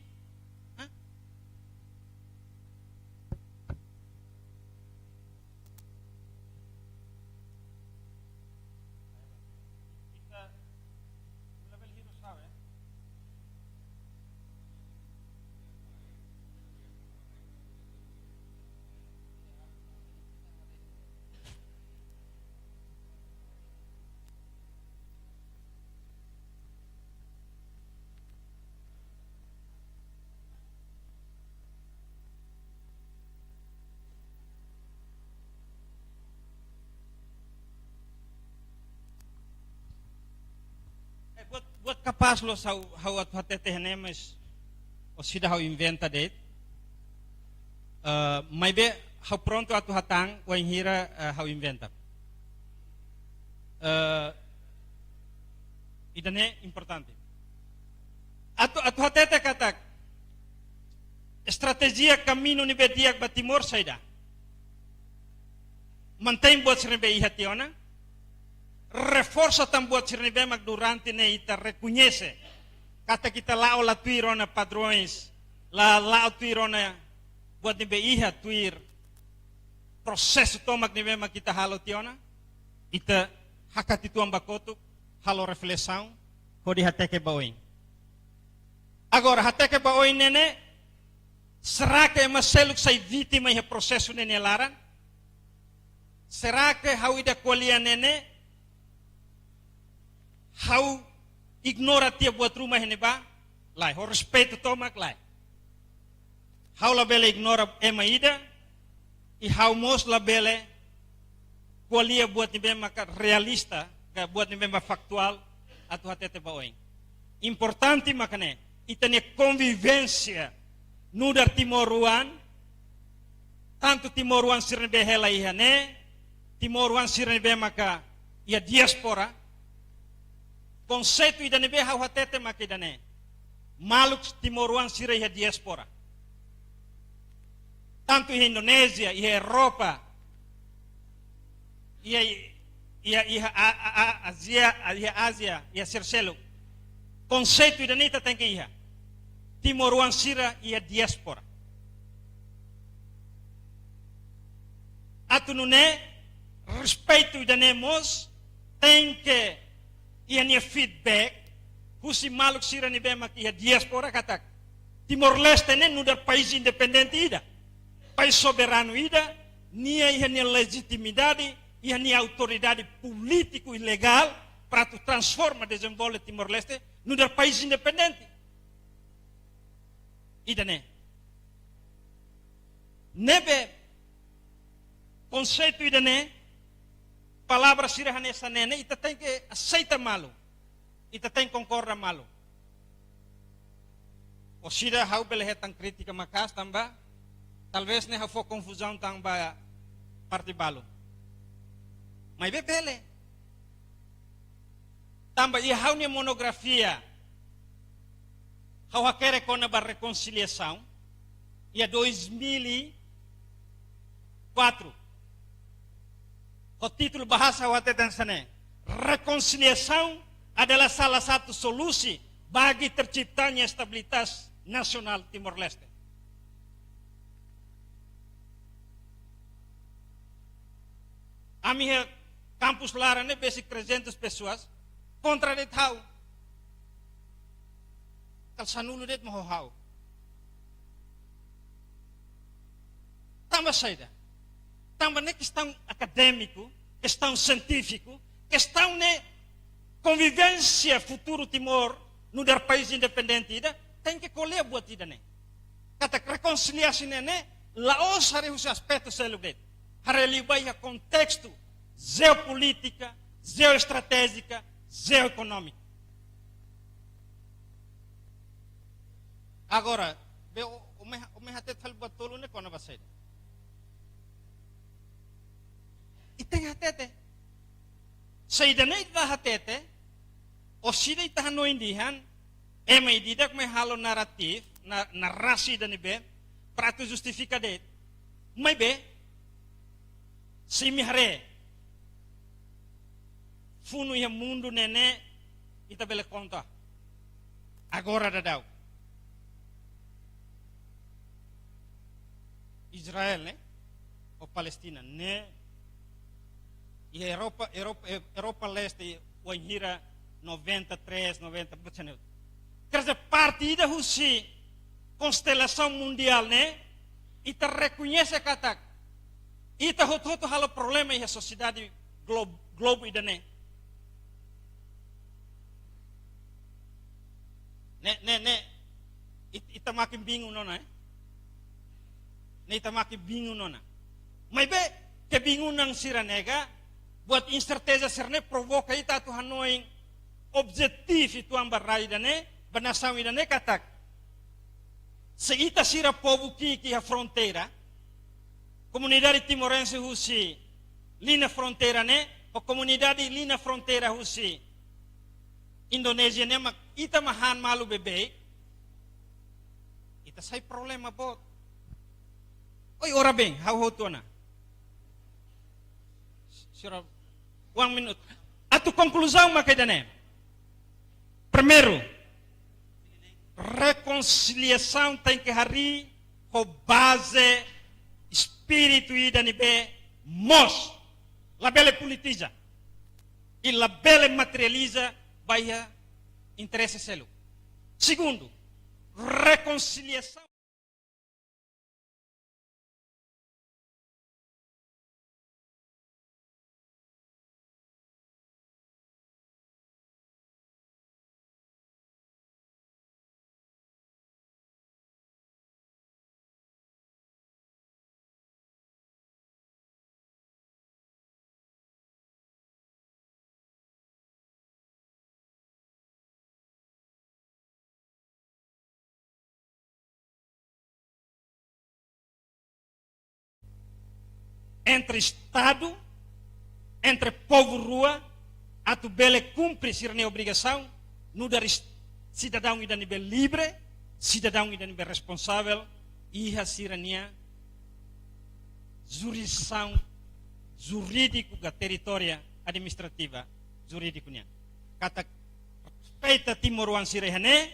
buat capaz lo sa how hatete mas o sida how inventa det mai be how pronto atu hatang o hira how inventa idane importante atu hatete katak estratégia caminho ni bediak batimor saida mantém buat serbe ihationa reforça também o mag durante ne ita reconhece kata kita lao la tuirona padrões la tuirona buat nibe iha tuir processo tomak nibe mag kita halo tiona ita hakati tuam bakotu halo reflexão hodi hateke baoin agora hateke baoin nene será que é maseluk sai vítima e processo nene laran será que hauida kolia nene how ignora tia buat rumah ini ba lai ho respeito tomak lai how la bele ignora ema ida e how mos la bele qualia buat ni maka realista ka buat ni factual atau hatete baoing importante makane itane convivência no dar Timoruan tanto Timoruan sirne behela ihane Timoruan sirne be maka ia diaspora conceito idane be how hatete makidane maluk Timoruan sira ia diaspora tanto em Indonésia e Europa e Ásia e Cercelo conceito idane ta tem que ia Timoruan sira ia diaspora atunune respeito idane mos tem que ia nia feedback husi maluk sira ni bema ia diaspora katak Timor-Leste ne no país independente ida país soberano ida nia ia legitimidade ia nia autoridade político e legal para tu transforma desenvolver Timor-Leste no país independente ida ne nebe conceito ida ne palavra sirah nessa nene ita tem que aceita malo ita tem concorda malo O sida hau belehetang kritika makas tamba, talvez ne hafo confusão tamba parte balo. Mas bebele. Tamba e hau ne monografia. Hau hakere kona ba reconciliação. E a 2004. O título bahasa wate tansane. Reconciliação adalah salah satu solusi bagi terciptanya stabilitas nasional Timor Leste. A minha campus lara ne basic 300 pessoas contra det hau. Kal sanulo det mo hau. Tambah saída. Tambah ne questão acadêmico, questão científico, questão ne convivência futuro Timor no der país independente ida tem que colher buat ida ne. Kata reconciliação ne laos hari os aspectos celebret. Hari libai a contexto geopolítica, geoestratégica, geoeconômica. Agora, o me hatet hal buat tolo ne kona basaida. Iteng hatete. Saida na itba hatete, o sida itahano indihan, may didak may halo narratif, narrasi da nibe, para tu justifika det, may be, si mihare, funo yung mundo nene, itabele konta. Agora da daw. Israel, ne? O Palestina, ne? E Europa Leste, o Enhira 93, 90%. Quer dizer, partida Russi, constelação mundial, né? E te reconhece a katak. E te hototo halo problema e a sociedade globo ida, né? Ne. Ita makin bingung nona, eh? Ne ita makin bingung nona. Mas be, kebingungan siranega, buat incerteza serne provoca ita tu Hanoi objektif itu ambarai dane banasawi dane katak se ita sira povo que a fronteira comunidade timorense husi linha fronteira ne o comunidade linha fronteira husi Indonésia ne mak ita mahan malu bebe ita sai problema bot oi ora bem how hotona sira 1 minuto. A tu conclusão, Makedane. Primeiro, reconciliação tem que haver com base espírito e danibe mos. La belle politiza. E la belle materializa vai interesse selo. Segundo, reconciliação. Entre Estado, entre povo rua, a tu bele cumpre sirne obrigação, no dar cidadão ida nível livre, cidadão ida nível responsável, e a sirania jurisdição jurídico da territória administrativa jurídico nia. Kata respeita Timoruan sirehane,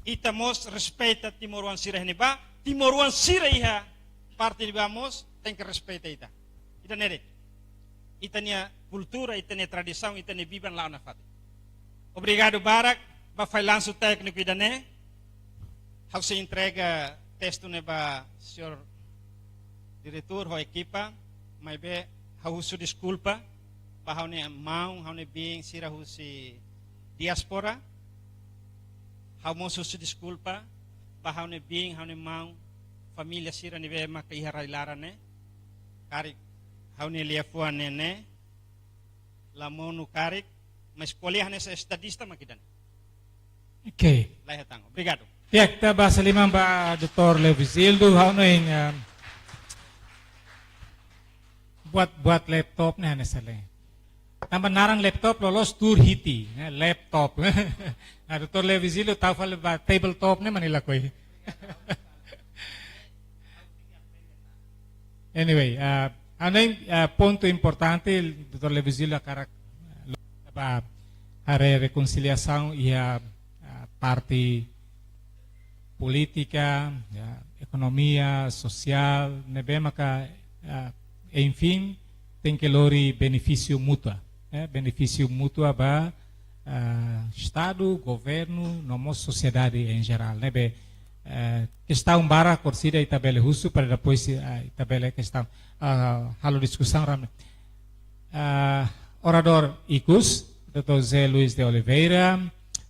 itamos respeita Timoruan sirehane ba, Timoruan sireha parte de vamos tem que respeitar ita. Ita nere. Ita nia cultura, ita nia tradição, ita nia vivan lá na fate. Obrigado, Barak. Ba fai lanço técnico ida ne. How se entrega texto ne ba senhor diretor ho equipa, mai be how su desculpa, ba how ne mau, how ne bing sira hu si diaspora. How mo su desculpa, ba how ne bing, how ne mau, família sira ne be makaiharai lara ne. Karik, how ne liafuan ne, la monu karik, mas escolher nessa estadista makidan. Okay. Lahatang. Obrigado. Tiyak ta ba sa limang ba Dr. Levisildo how no yung buat laptop na nasali. Tama narang laptop lolos tur hiti laptop. Dr. Levisildo tawfal ba tabletop na Manila ko. Anyway, ano yung punto importante Dr. Levisildo karak ba reconciliação e a parte política, economia, social, enfim, tem que lori benefício mútuo. Benefício mútuo para Estado, governo, nossa sociedade em geral. Questão bara corcida e tabela russo para depois tabela questão halo discussão ram. Orador Icus, Dr. Zé Luiz de Oliveira,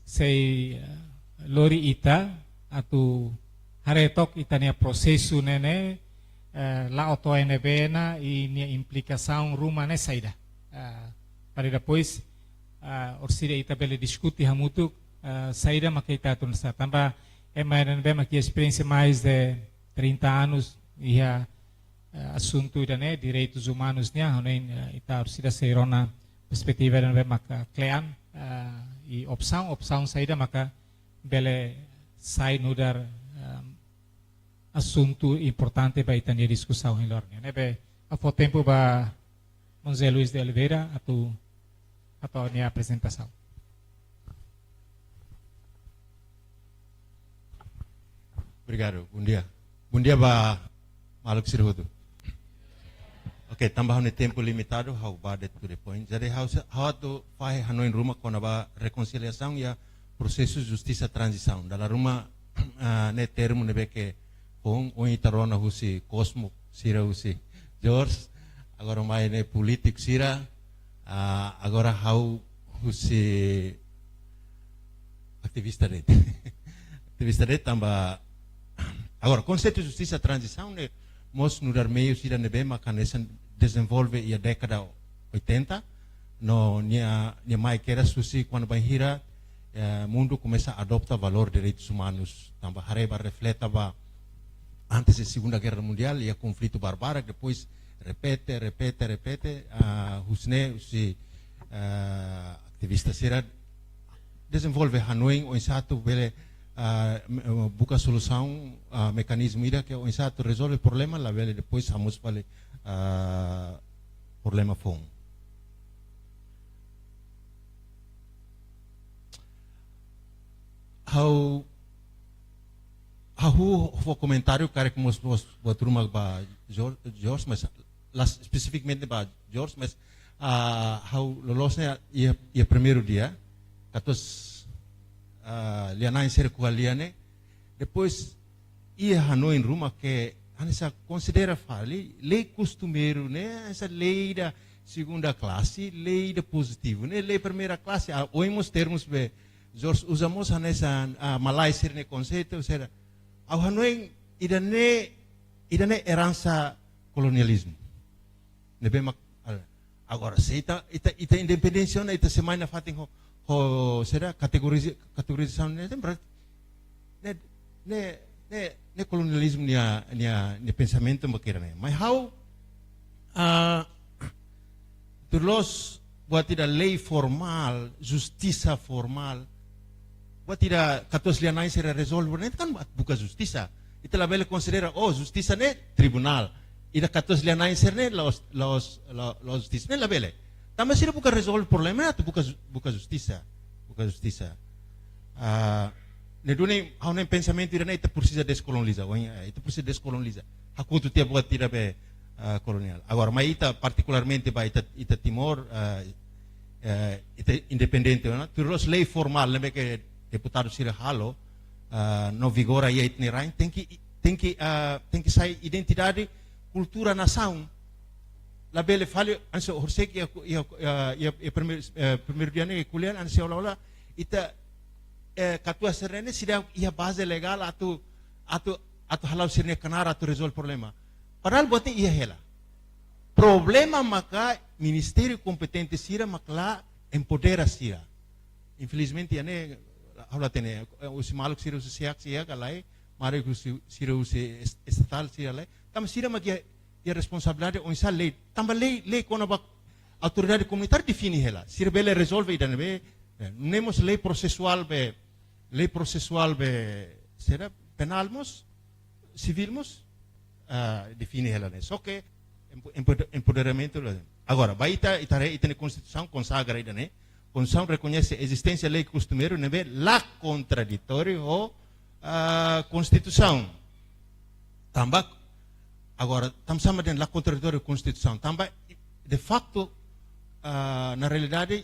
sei lori ita atau haretok itania prosesu nene la auto na ini implicação rumah ne saída para depois orsida ita bele discuti hamutu saída makita tunsa tambah emaran bem aqui experiência mais de 30 anos e assunto idane direitos humanos nia honen ita orsida seirona perspektiva dan bem maka klean e opção saída maka bele sai nudar assunto importante para itania discussão em lorne. Nebe a tempo ba José Luiz de Oliveira atau a minha apresentação. Obrigado. Bom dia. Bom dia ba Maluk Sirhudu. Ok, tambahan de tempo limitado, how bad to the point. Jadi how to faz Hanoi rumah com a reconciliação e a processo de justiça transição. Dalam rumah ne termo ne beke com o itarona husi Cosmo sira husi George agora mais ne político sira agora how husi ativista de tamba agora conceito de justiça transição ne mos no dar meio sira ne be makanesa desenvolve a década 80 no nia mai kera susi quando vai hira mundo começa a adoptar valor de direitos humanos, também hareba refleta antes da Segunda Guerra Mundial e o conflito barbário, depois repete, os ativistas será desenvolve Hanoi o insato bele busca solução mecanismo ira que o insato resolve o problema, lá bele depois vamos vale problema fom. How o comentário cara que mos buat rumah ba George mas especificamente ba George mas how lolosnya ia primeiro dia katos lianain ser kualiane depois ia Hanoi em rumah que anessa considera fali lei costumeiro né essa lei da segunda classe lei da positivo né lei primeira classe oímos termos be George usamos nessa malai ser ne conceito será ao Hanoi idane herança colonialismo nebe agora se ita independência na ita semana fating ho será categorização ne ne colonialismo ne pensamento makira ne mas how terus buat tidak lei formal justiça formal buat tidak katos lianai será resolver net kan buka justiça ita la bele considera justiça ne tribunal ida katos lianai serne los justiça ne la bele também sira buka resolver problema tu buka justiça ne dune hau nem pensamento ira ita precisa descolonizar ita precisa descolonizar hakutu tia buat tidak be colonial agora mas ita particularmente ba ita Timor ita independente terus lei formal lembra que deputado sira halo no vigora ia itnerain tem que sair identidade cultura nação la bele fale anse horsek ia primeiro dia ne kuliah anse ola ita katua serene sida ia base legal atu halau sirne kanara atu resolve problema padahal buatnya ia hela problema maka ministério competente sira makla empodera sira infelizmente ane hawla tene usi maluk sira usi siak alai mari sira usi estatal sira alai tam sira magia ia responsabilidade on sa lei tamba lei kona ba autoridade comunitária define ela sira bele resolve idan be nemos lei processual be será penalmos civilmos define ela né só que empoderamento agora baita itare itene constituição consagra idan né Constituição reconhece a existência da lei costumeira, não é lá contraditório ou Constituição. Também, agora, estamos chamando de lá contraditório Constituição. Também, de facto, na realidade,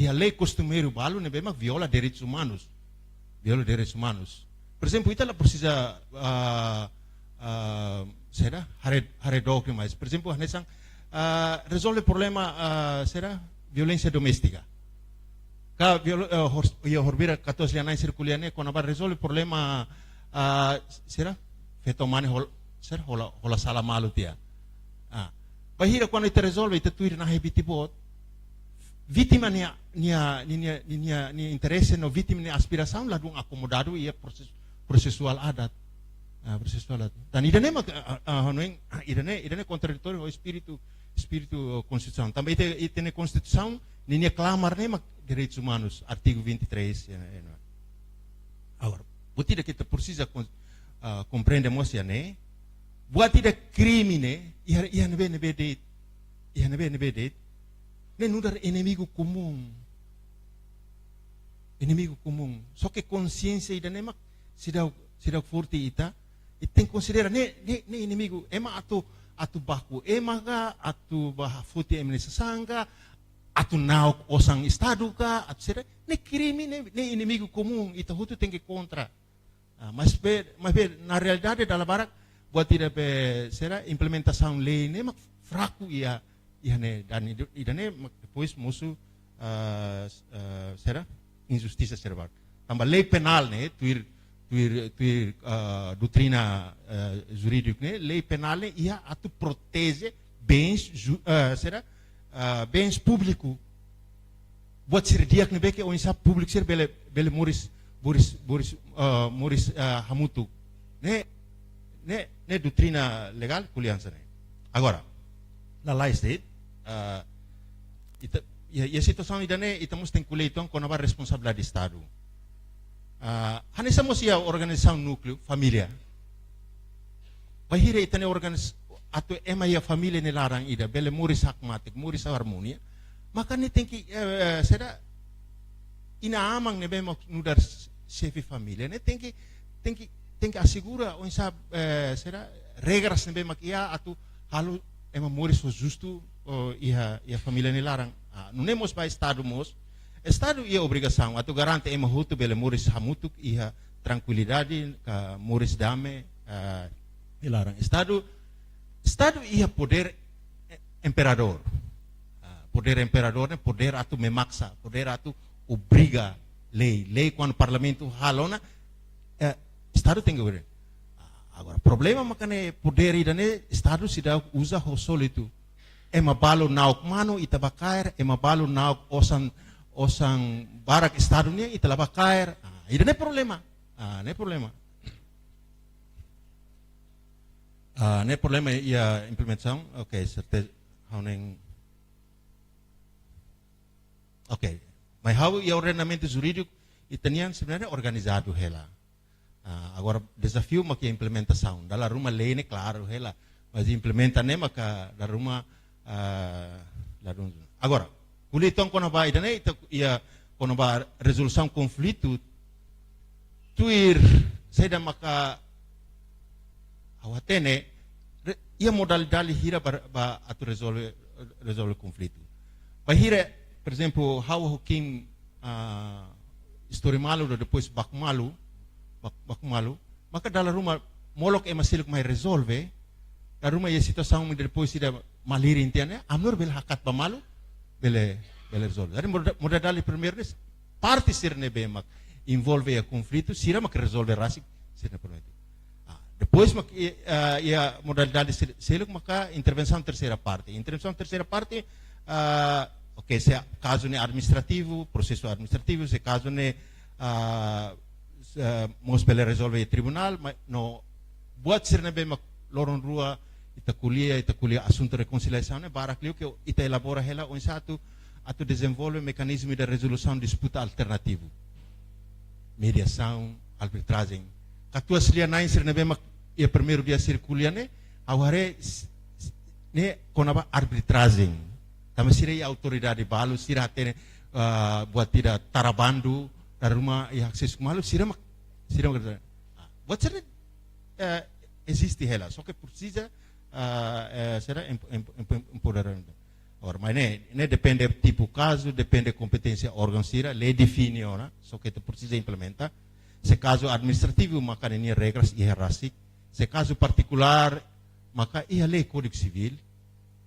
a lei costumeira não é mas viola direitos humanos. Viola direitos humanos. Por exemplo, ela precisa, será? Haredok mais. Por exemplo, resolve o problema, será? Violência doméstica. Ka ia horbira 14 anos circuliane quando vai resolver o problema será fetomane será hola sala malu dia. Bahira quando ita resolve ita tuir na hebitibot vítima nia interesse no vítima nia aspiração lá dum acomodado ia processual adat. Processual adat. Dan idane mak idane contraditório ao espírito Constituição. Também tem a Constituição, nem clamar nem direitos humanos, artigo 23. Agora, botida que precisa compreender moça né, botida crime né, ia nebe det, nem não dar inimigo comum. Só que consciência ida nem mak se dá forte ita, e tem que considerar nem inimigo, atu baku emaga, atu bahafuti eminesa sanga, atu nauk osang estado ka, atu será ne crime ne inimigo comum, ita hutu tem que contra. Mas na realidade da barak buat tidak será implementação lei ne mak fraco ia ne dan idane depois musuh será injustiça será. Tambah lei penal ne tuir doutrina jurídica, né? Lei penal ia atu protege bens bens públicos. Buat serdiak ne beke onsa público ser bele moris hamutu. Ne doutrina legal kuliansa ne. Agora, na lei state a situação idane itamos tem kuleiton com a responsabilidade do Estado. Hanesamos ia organização núcleo, família. Bahira itane atau ia família nelarang ida, bele muris hakmatik, muris harmonia. Maka ni tem que será inaamang ne bem nudar chefe família, ne tem que assegura onsa será regras ne bem ia atau halu muris justo ia família nelarang. Não nemos para Estado mos. Estado ia obrigação, atau garante hutu bele muris hamutuk ia tranquilidade, ka muris dame, dilarang. Estado ia poder imperador. Poder imperador, poder atau memaksa, poder atau obriga lei quando parlamento halona, Estado tem que ver. Agora, problema makane poder idane Estado sida usa ho solitu. Balo nauk mano itabakair, balo nauk osang barak Estado niya italabakair. Ida ne problema. Ne problema. Ne problema ia implementação. Okay, certeza hauneng. Okay. Mas how ia ordenamento jurídico itanian sebenarnya organizado hela. Agora desafio maka implementação. Dala rumah lei ne claro hela. Mas implementa ne maka da rumah agora kulitong kono ba idane ia kono ba resolução conflito tuir seda maka awatene ia modalidade hira ba atu resolve conflito ba hira por exemplo how hukim história malu depois bakmalu maka dalam rumah molok masiluk mai resolve da rumah ia situação depois ida maliri intiannya amnur bel hakat pamalu bele resolve. Dari modalidade primeiro parte sirne bemak envolve a conflito sira mak resolve rasik sirne prometi. Depois mak ia modalidade seluk maka intervenção terceira parte. Intervenção terceira parte ok se caso ne administrativo, processo administrativo, se caso ne mos pele resolve tribunal, mas no buat sirna be mak loron rua ita kuliah assunto reconciliação né para que ita elabora hela um satu atu desenvolve mecanismo de resolução de disputa alternativo, mediação, arbitragem. Katua seria nain sirna be mak ia primeiro dia circulia né aware ne konaba arbitragem. Também seria autoridade balu sira tene buat tidak tarabandu dari rumah yang akses kumalu siram buat sira existe hela só que precisa será empoderamento. Ora, mas ne depende tipo caso, depende competência órgão sira, lei define ora, só que tu precisa implementar. Se caso administrativo maka ini regras ia rasik, se caso particular maka ia lei Código Civil,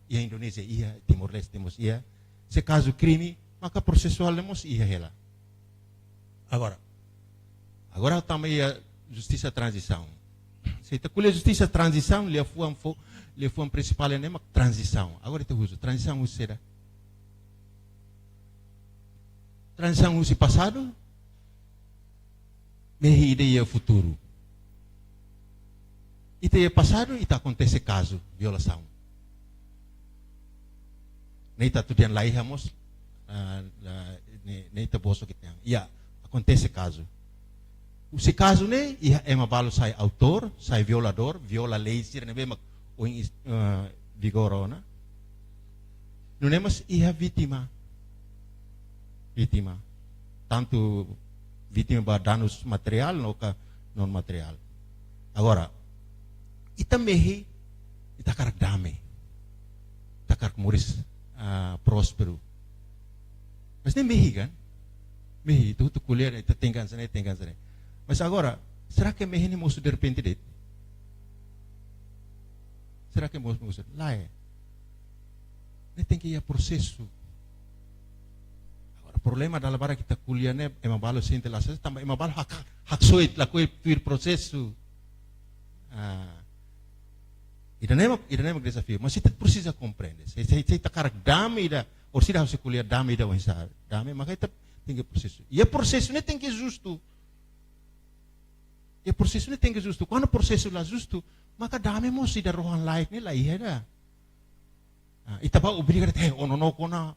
ia Indonesia ia Timor-Leste temos ia, se caso crime maka processual temos ia hela. Agora também a justiça transição. Se tu colhe justiça transição, lhe foi principal é nem transição. Agora tu usa transição usa será. Transição usa passado, mehi ideia futuro. Ideia passado e acontece caso violação. Nem tá tudo yang lain hamos, nem tá boso que tem. Ya acontece caso. Se caso né, é uma balo sai autor, sai violador, viola lei sira né, bem o vigor na. Não é mas ia vítima, tanto vítima para danos material ou não material. Agora, ita mehi, ita karak dame, ita karak muris próspero. Mas nem mehi kan? Mehi itu kuliah ita tinggal sana. Mas agora, será que mehi ni musuh de repente det? Será que musuh? Lá é. Nem tem que ir a processo. Agora, o problema da labara kita kuliah ne é mabalo sente lá, também é mabalo hak soit lá coi tuir processo. Ida nem desafio, mas você precisa compreender. Se está karak dame ida, ou se dá você kuliah dame ida wansa, dame, maka ita tem que processo. E o processo ne tem que justo. E o processo ne tem que justo. Quando o processo lá justo, maka dame mo si da rohan laik ne lá ia da. Ita ba obrigado te ono kona,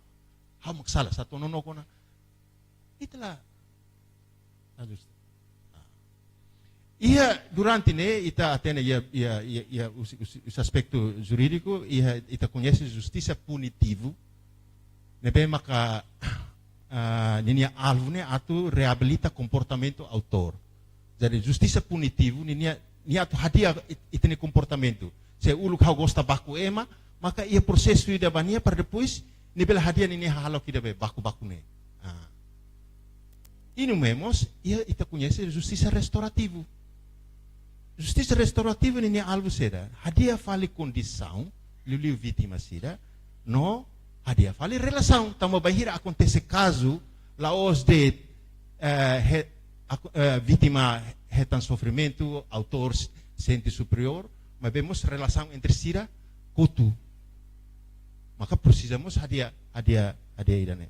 ha maksala satu ono kona. Itulah justo. Ia durante ne ita atene ia os aspecto jurídico ita conhece justiça punitivo. Nebe maka ninia alvo ne atu reabilita comportamento autor. Jadi justiça punitivo ninia atu hadia itene comportamento. Se ulu kau gosta baku ema, maka ia processo ida bania para depois nibela hadia ninia halok ida be baku ne. Inu memos ia ita conhece justiça restaurativo. Justiça restaurativa ninia alvo seda. Hadia fale condição, liu vítima sida, no hadia fale relação. Tamo bahira acontece caso laos de vítima retan sofrimento, autor sente superior, mas vemos relação entre sira kutu. Maka precisamos hadia idane.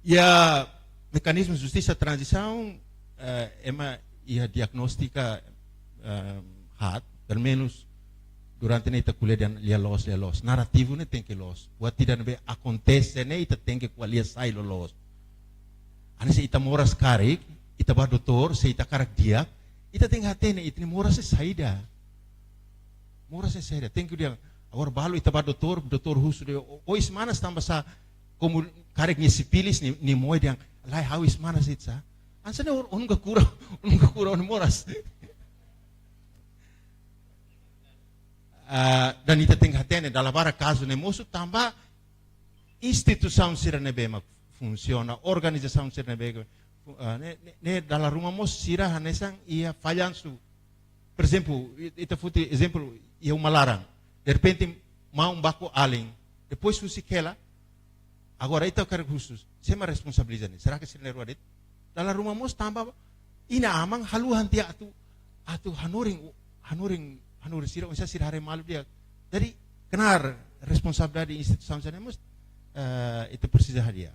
E a mecanismo de justiça transição é uma diagnostica hat, pelo menos durante a kuliah dan lia los. Narativo ne tem que los. Buat tidak be acontece ne ita tem que kuliah sai los. Ane se ita moras karik, ita ba doutor, se ita karak dia, ita tem hatene itni moras se saída. Tem que dia agora balo ita ba doutor husu de ois manas tamba sa como karik ni sipilis ni moi yang lai how is manas itsa. Ansane unga kura on moras. Dan ita tem hatene dalam bara caso ne mosu tamba instituição sira ne bema funciona, organização sira ne bema ne dalam rumah mos sira hanesang ia falhanço. Por exemplo, ita futi exemplo ia uma larang. De repente mau baco além. Depois fusikela. Agora ita quer khusus. Sema responsabilizane. Será que sira ne ruadet? Dalam rumah mos tambah ina amang haluhan tia atu hanuring sira unsa sira hare malu dia. Jadi kenar responsabilidade instituição sana mos itu precisa hadia.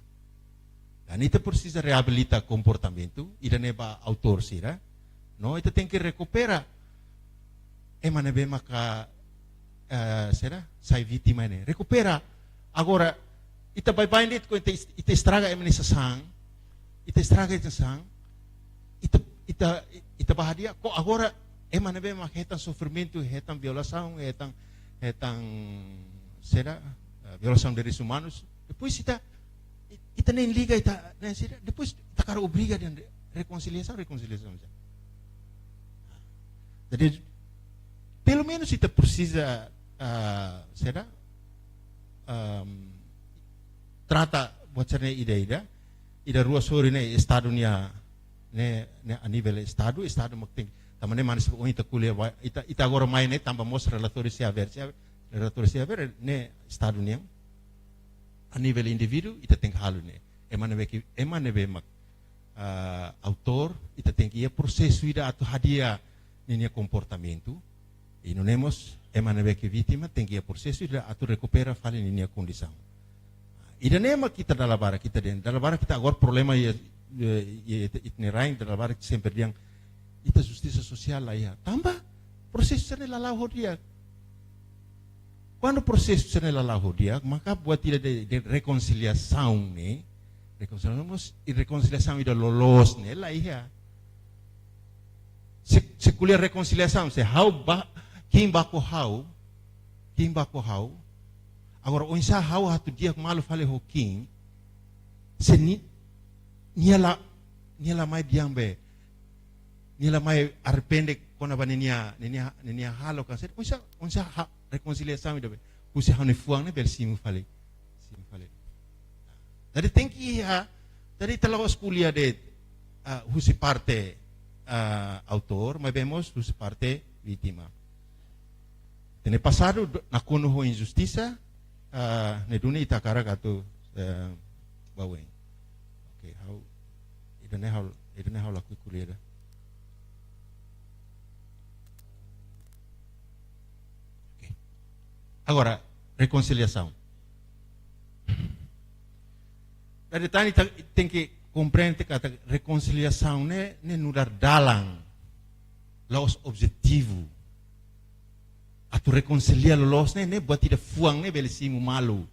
Ita precisa reabilitar comportamento, ida neba autor sira, no, ita tem que recuperar. Emane be maka será? Sai vítima ne. Recupera. Agora, ita bye-bye nito ko ita estraga emane sa sang. Ita estraga ita sang. Ita bahadia ko agora emane be maka hetang sofrimento, hetang violação, hetang será? Violação de direitos humanos. Depois ita nem liga ita, né, será? Depois ita cara obriga de reconciliação. Jadi pelo menos ita precisa será trata buat cerna ida rua sori ne estado ne a nível estado makting tamane manis ko ita kuliah ita agora mai ne tamba mos relatórios se haver ne estado ne a nível indivíduo ita tem halu ne emane be mak autor ita tem que processo ida atu hadia nenia comportamento. E não temos emane que vítima tem que ir processo e atu recupera fale nenia condição. E da nema kita dalam bara kita agora problema e itinerário dalam bara sempre yang ita justiça social lá ia tambah processo sana lalau dia. Quando processo sana lalau dia maka buat tidak de reconciliação ne reconciliação ida lolos ne lá ia. Se kuliah reconciliação se quem bako hau agora onsa hau hatu dia malu fale hoking se niala mai diambe niala mai arpende kona banenia halo kan se onsa reconciliação ida kusi hanu fuang ne bel simu fale jadi tem que jadi talawas kuliah de husi parte autor mas vemos husi parte vítima. Tene passado nakuno ho injustiça ne dunia ita kara katu baweng. Okay, how idane how laku kuliah. Okay. Agora reconciliação. Dari tani tem que compreender que a reconciliação ne nudar dalang los objetivo. Atu reconciliar los ne buat tidak fuang ne bele simu malu.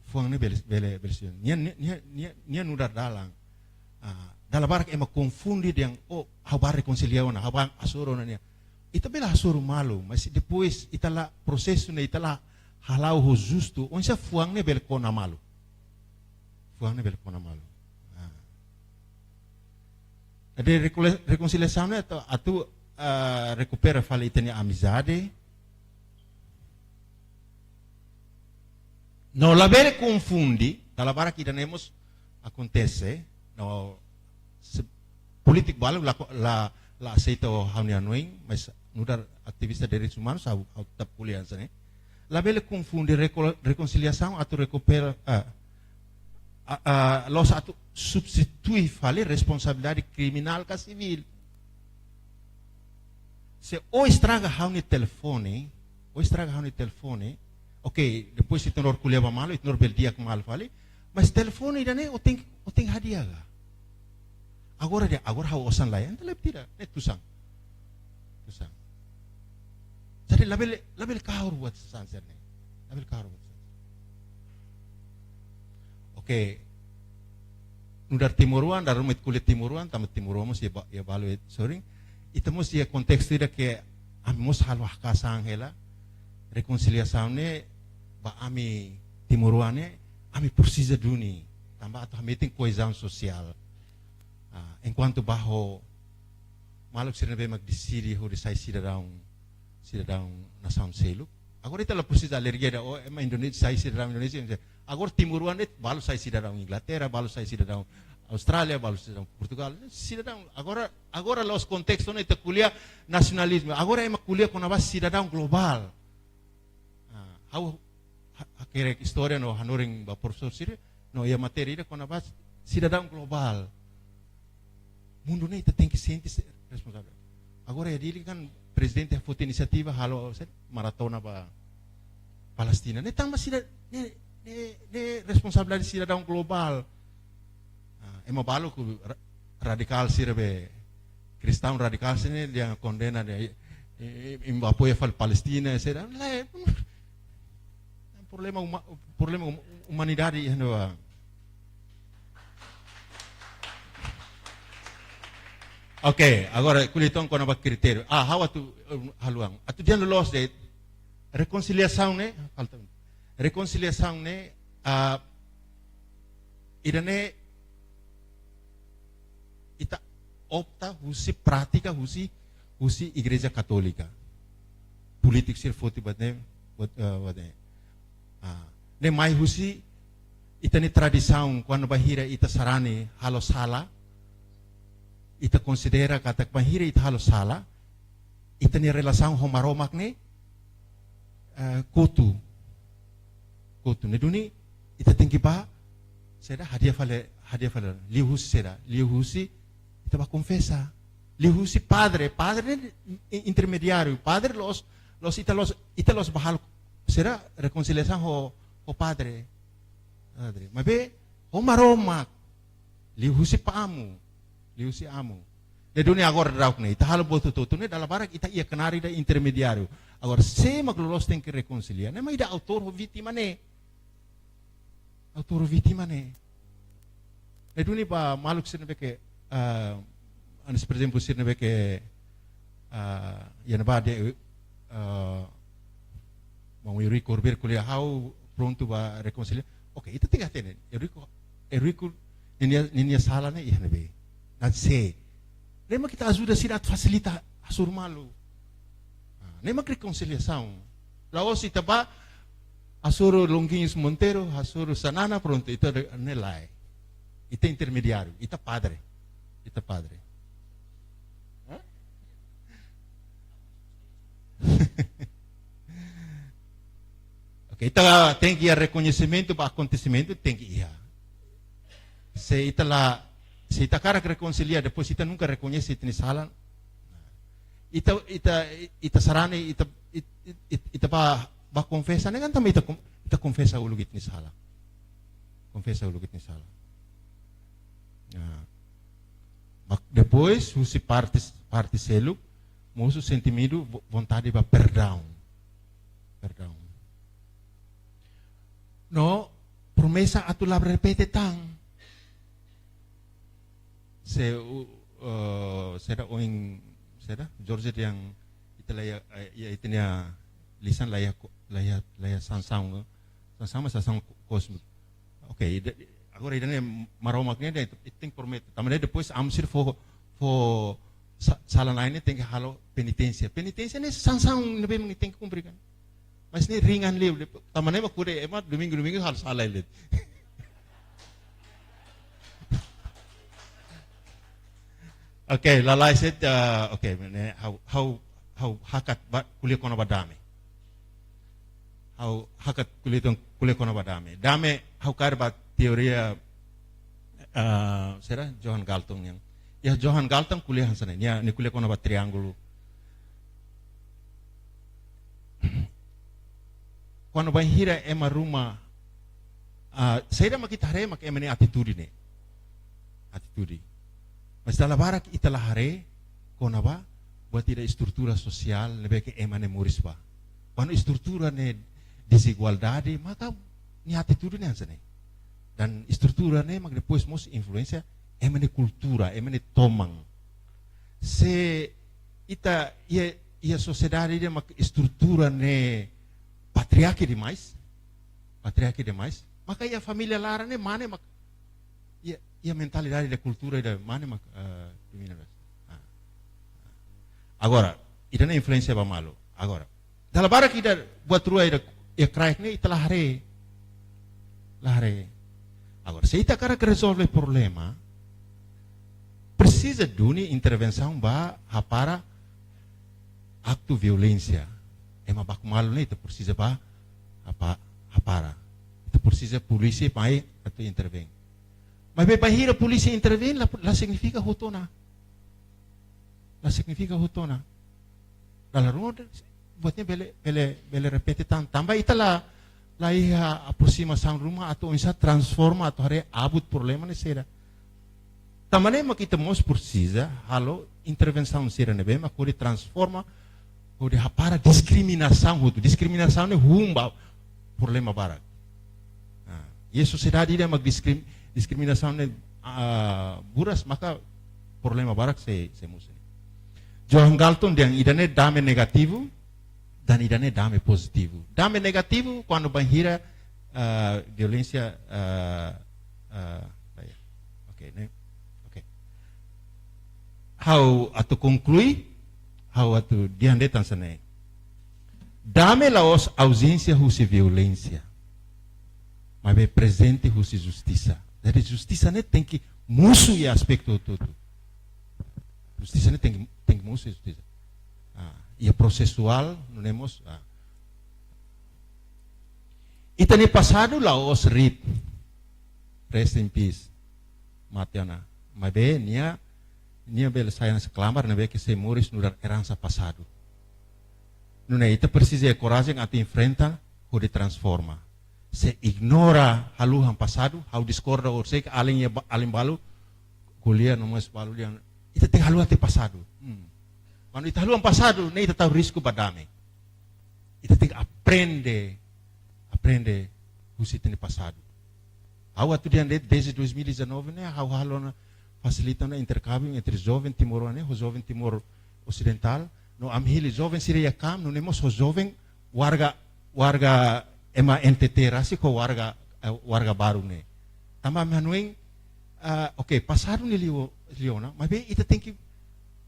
Fuang ne bele simu. Nia nudar dalang. Dalam barak ema confundi dengan habar reconciliar na habar asuro na nia. Ita bela asuro malu, mas depois ita la processo ne ita la halau ho justo, onsa fuang ne bele kona malu. Fuang ne bele kona malu. Ada reconciliação ne atu recupera fala itania amizade. Não la bere confundi, dalam bara kita nemos acontece, no politik balu la aceita o haunianuing, mas nudar aktivista direitos humanos au tap kuliah sana. La bere confundi reconciliação atu recupera los atu substitui fale responsabilidade criminal ka civil. Se o estraga hauni telefone, ok, depois se tenor kuliah malo, tenor beldia ke mal fale, mas telefone idane o tem hadiah ga. Agora hau osan layan, telep tidak, ne tusang. Jadi label kahur buat sanser ne, label kahur buat sanser. Ok, nudar timuruan, dar rumit kulit timuruan, tamat timuruan mos ya balu soring. Itamos ya contexto ida que amos halwah kasang hela reconciliação ne ba ami timuruane ami precisa duni tambah atau meeting coesão social enquanto bajo maluk sirene be magdesiri ho desai cidadão nação seluk agora ita la precisa alergia da ema Indonesia sai cidadão Indonesia agora timuruane balu sai cidadão Inglaterra balu sai cidadão Austrália, Portugal, cidadão. Agora los contextos não é kuliah nacionalismo. Agora é uma kuliah com a base cidadão global. Aquela história no hanuring ba professor siri, no ia matéria com a base cidadão global. Mundo nem tem que sentir responsável. Agora ele kan presidente foto inisiativa halo maratona ba Palestina. Ne tang masih ne responsabilidade cidadão global. ema balo ku radikal sirbe Kristão radikal sini dia condena dia apoia fal Palestina será problema humanidade ano Ok, agora kulitong ko na ba kritério. How atu haluang. Atu diyan lolos de reconciliação ne, falta. Reconciliação ne irane ita opta husi prática husi igreja católica. Politik sir foti batne batne. Ne mai husi ita ni tradição quando bahira ita sarani halo sala ita considera katak mahiri ita halos sala ita ni relasang homaromak ni kutu ne duni ita tinggi ba seda hadiah fale lihusi seda lihusi ita ba confessa lihusi padre intermediário padre los ita los bahal seda reconciliação ho padre mabe homaromak lihusi paamu liusi amu. De dunia agora drauk ne, ita halo botu tutu ne dalam barak ita ia kenari da intermediário. Agora se maglolos tem que reconciliar. Ne mai da autor ho vítima ne. Autor ho vítima ne. De dunia ba maluk sirne beke anis por exemplo sirne beke yana ba de mau Eurico Ribeiro kuliah how pronto ba reconciliar. Okay, ita tiga tene. Eurico ninia salah ne ihne be. Nanti, lema kita ajuda sih dat facilita asur malu. Lema reconciliação. Laos ita ba asur Longuinhos Monteiro, asur Sanana pronto ita nelai. Ita intermediário, ita padre. Okay, ita tem que ir reconhecimento para acontecimento tem que ir. Se ita cara reconciliar depois ita nunca reconhece ita ni salah ita sarani ita ba confessa nengan também ita confessa ulugit ni salah depois usi parte selu mosu sentimento vontade ba perdão no promessa atu la repete tang será George yang ita laya itanya lisan laya sansang masasang kosmik. Okay, agora idane maromak niya iting promet. Tamane depois amsir fo salah lain tem que halo penitência ni sansang nabe mangiting kumbrikan. Mas ni ringan liw. Tamane makure emat domingo hal salah lit. Okay, lalai said, okay, how hakat kuliah kono badame. How hakat kuliah kono badame. Dame how kar ba teoria será Johann Galtung yang. Ya Johann Galtung kuliah sana ni kuliah kono ba triangulo. Kono ba hira ema rumah saya makita hare mak emani attitude. Mas dalam barak ita lahare kona ba buat tidak estrutura sosial lebih ke emane muris ba. Pano estrutura ne desigualdade maka ni attitude ne hansane. Dan estrutura ne mak depois mos influência emane cultura, emane tomang. Se ita ia sociedade dia mak estrutura ne patriarki demais, maka ia família lara ne mane mak ia mentalidade da cultura da mane mak domina. Agora, ida na influência ba malo. Agora, dalam barak ida buat rua ida ia kraik ne ita lahare. Agora, se ita cara resolve problema, precisa duni intervenção ba para aktu violência. Ema bak malo ne ita precisa ba para. Ita precisa polícia pai atau intervém. Mas bem bahira polícia intervém, lá significa hutona. Dalam rumah buatnya bele repete tambah itulah lah ia aproximação rumah atau insya transforma atau hari abut problema ni seda. Também makita mos precisa halo intervenção sira nebe makuri transforma kuri para discriminação hutu. Discriminação é rumba problema barak. E a sociedade dia mag discriminação é buras maka problema barak se musim. Johan Galton yang idane dame negativo dan idane dame positivo. Dame negativo quando banhira violência okay, né? Okay. How atu conclui, how atu diande tansane. Dame laos ausência husi violência. Mas é presente husi justiça. Dari justiça ne tem que musuh e aspecto todo. Justiça ne tem que musuh e justiça. E a processual não temos. E tani passado laos rit. Rest in peace. Matiana. Mas bem, nia bel saya seklamar na que se moris no herança passado. Não é, ita precisa de coragem a te enfrentar ou de transforma. Se ignora haluhan passado, hau discorda or se além balu, kuliah no mas balu dia. Ita tem haluhan te passado. Quando ita haluhan passado, nem ita tahu risco badame. Ita tem que aprender o que tem passado. Hau atu dia desde 2019 né, hau halona facilitando o intercâmbio entre jovem timorano e jovem timor ocidental. No amhili jovem siria kam, no nemos jovem warga ema NTT rasi ko warga baru ne. Tama manueng okay, passado ni liona, mas bem ita tem que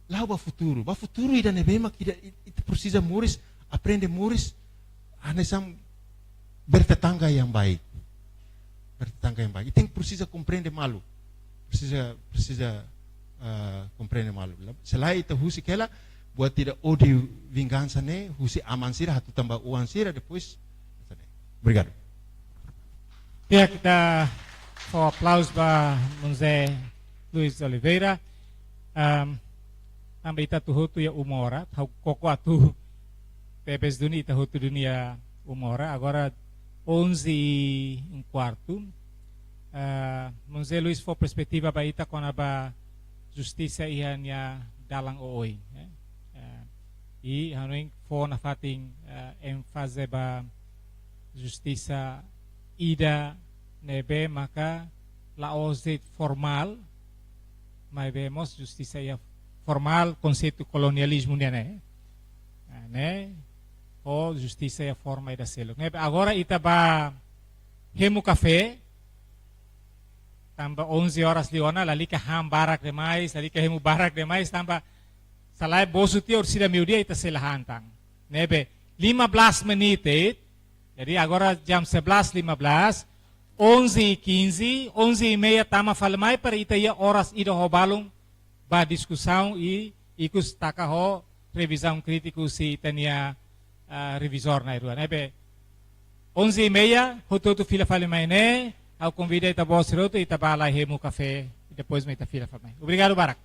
lá o futuro. O futuro ida ne bem mak ita precisa muris, aprende muris anesam bertetangga yang baik. Bertetangga yang baik. Ita precisa compreender malu. Precisa compreender malu. Selain itu husi kela buat tidak odi vingança ne, husi aman sira, hatu tambah uang sira, depois. Obrigado. Ya, kita aplausos para José Luiz Oliveira. Também está tudo ya umora, tau koko atu pepes dunia, tahu tu dunia umora. Agora 11:15. José Luiz foi perspectiva para ita com a justiça ianya dalang ooi. E hanuing foi na fating ênfase ba justiça ida nebe maka laozit formal, mas vemos justiça ia formal conceito colonialismo né, ou justiça ia forma ida selo. Agora ita ba hemu café, tamba 11 horas liona, lali ka ham barak demais, lali ka hemu barak demais, tamba salai bosu ti or sida miudia ita selahantang. Nebe 15 menit. Jadi agora jam 11:15, 11:15, 11:30 tama falmai para ita ia horas ida hobalung ba discussão e ikus takaho revisão crítico si tania revisor na irua. Nebe 11:30 hototo fila falmai ne, ao convida ita boss roto ita bala hemu café e depois me ita fila falmai. Obrigado, Barak.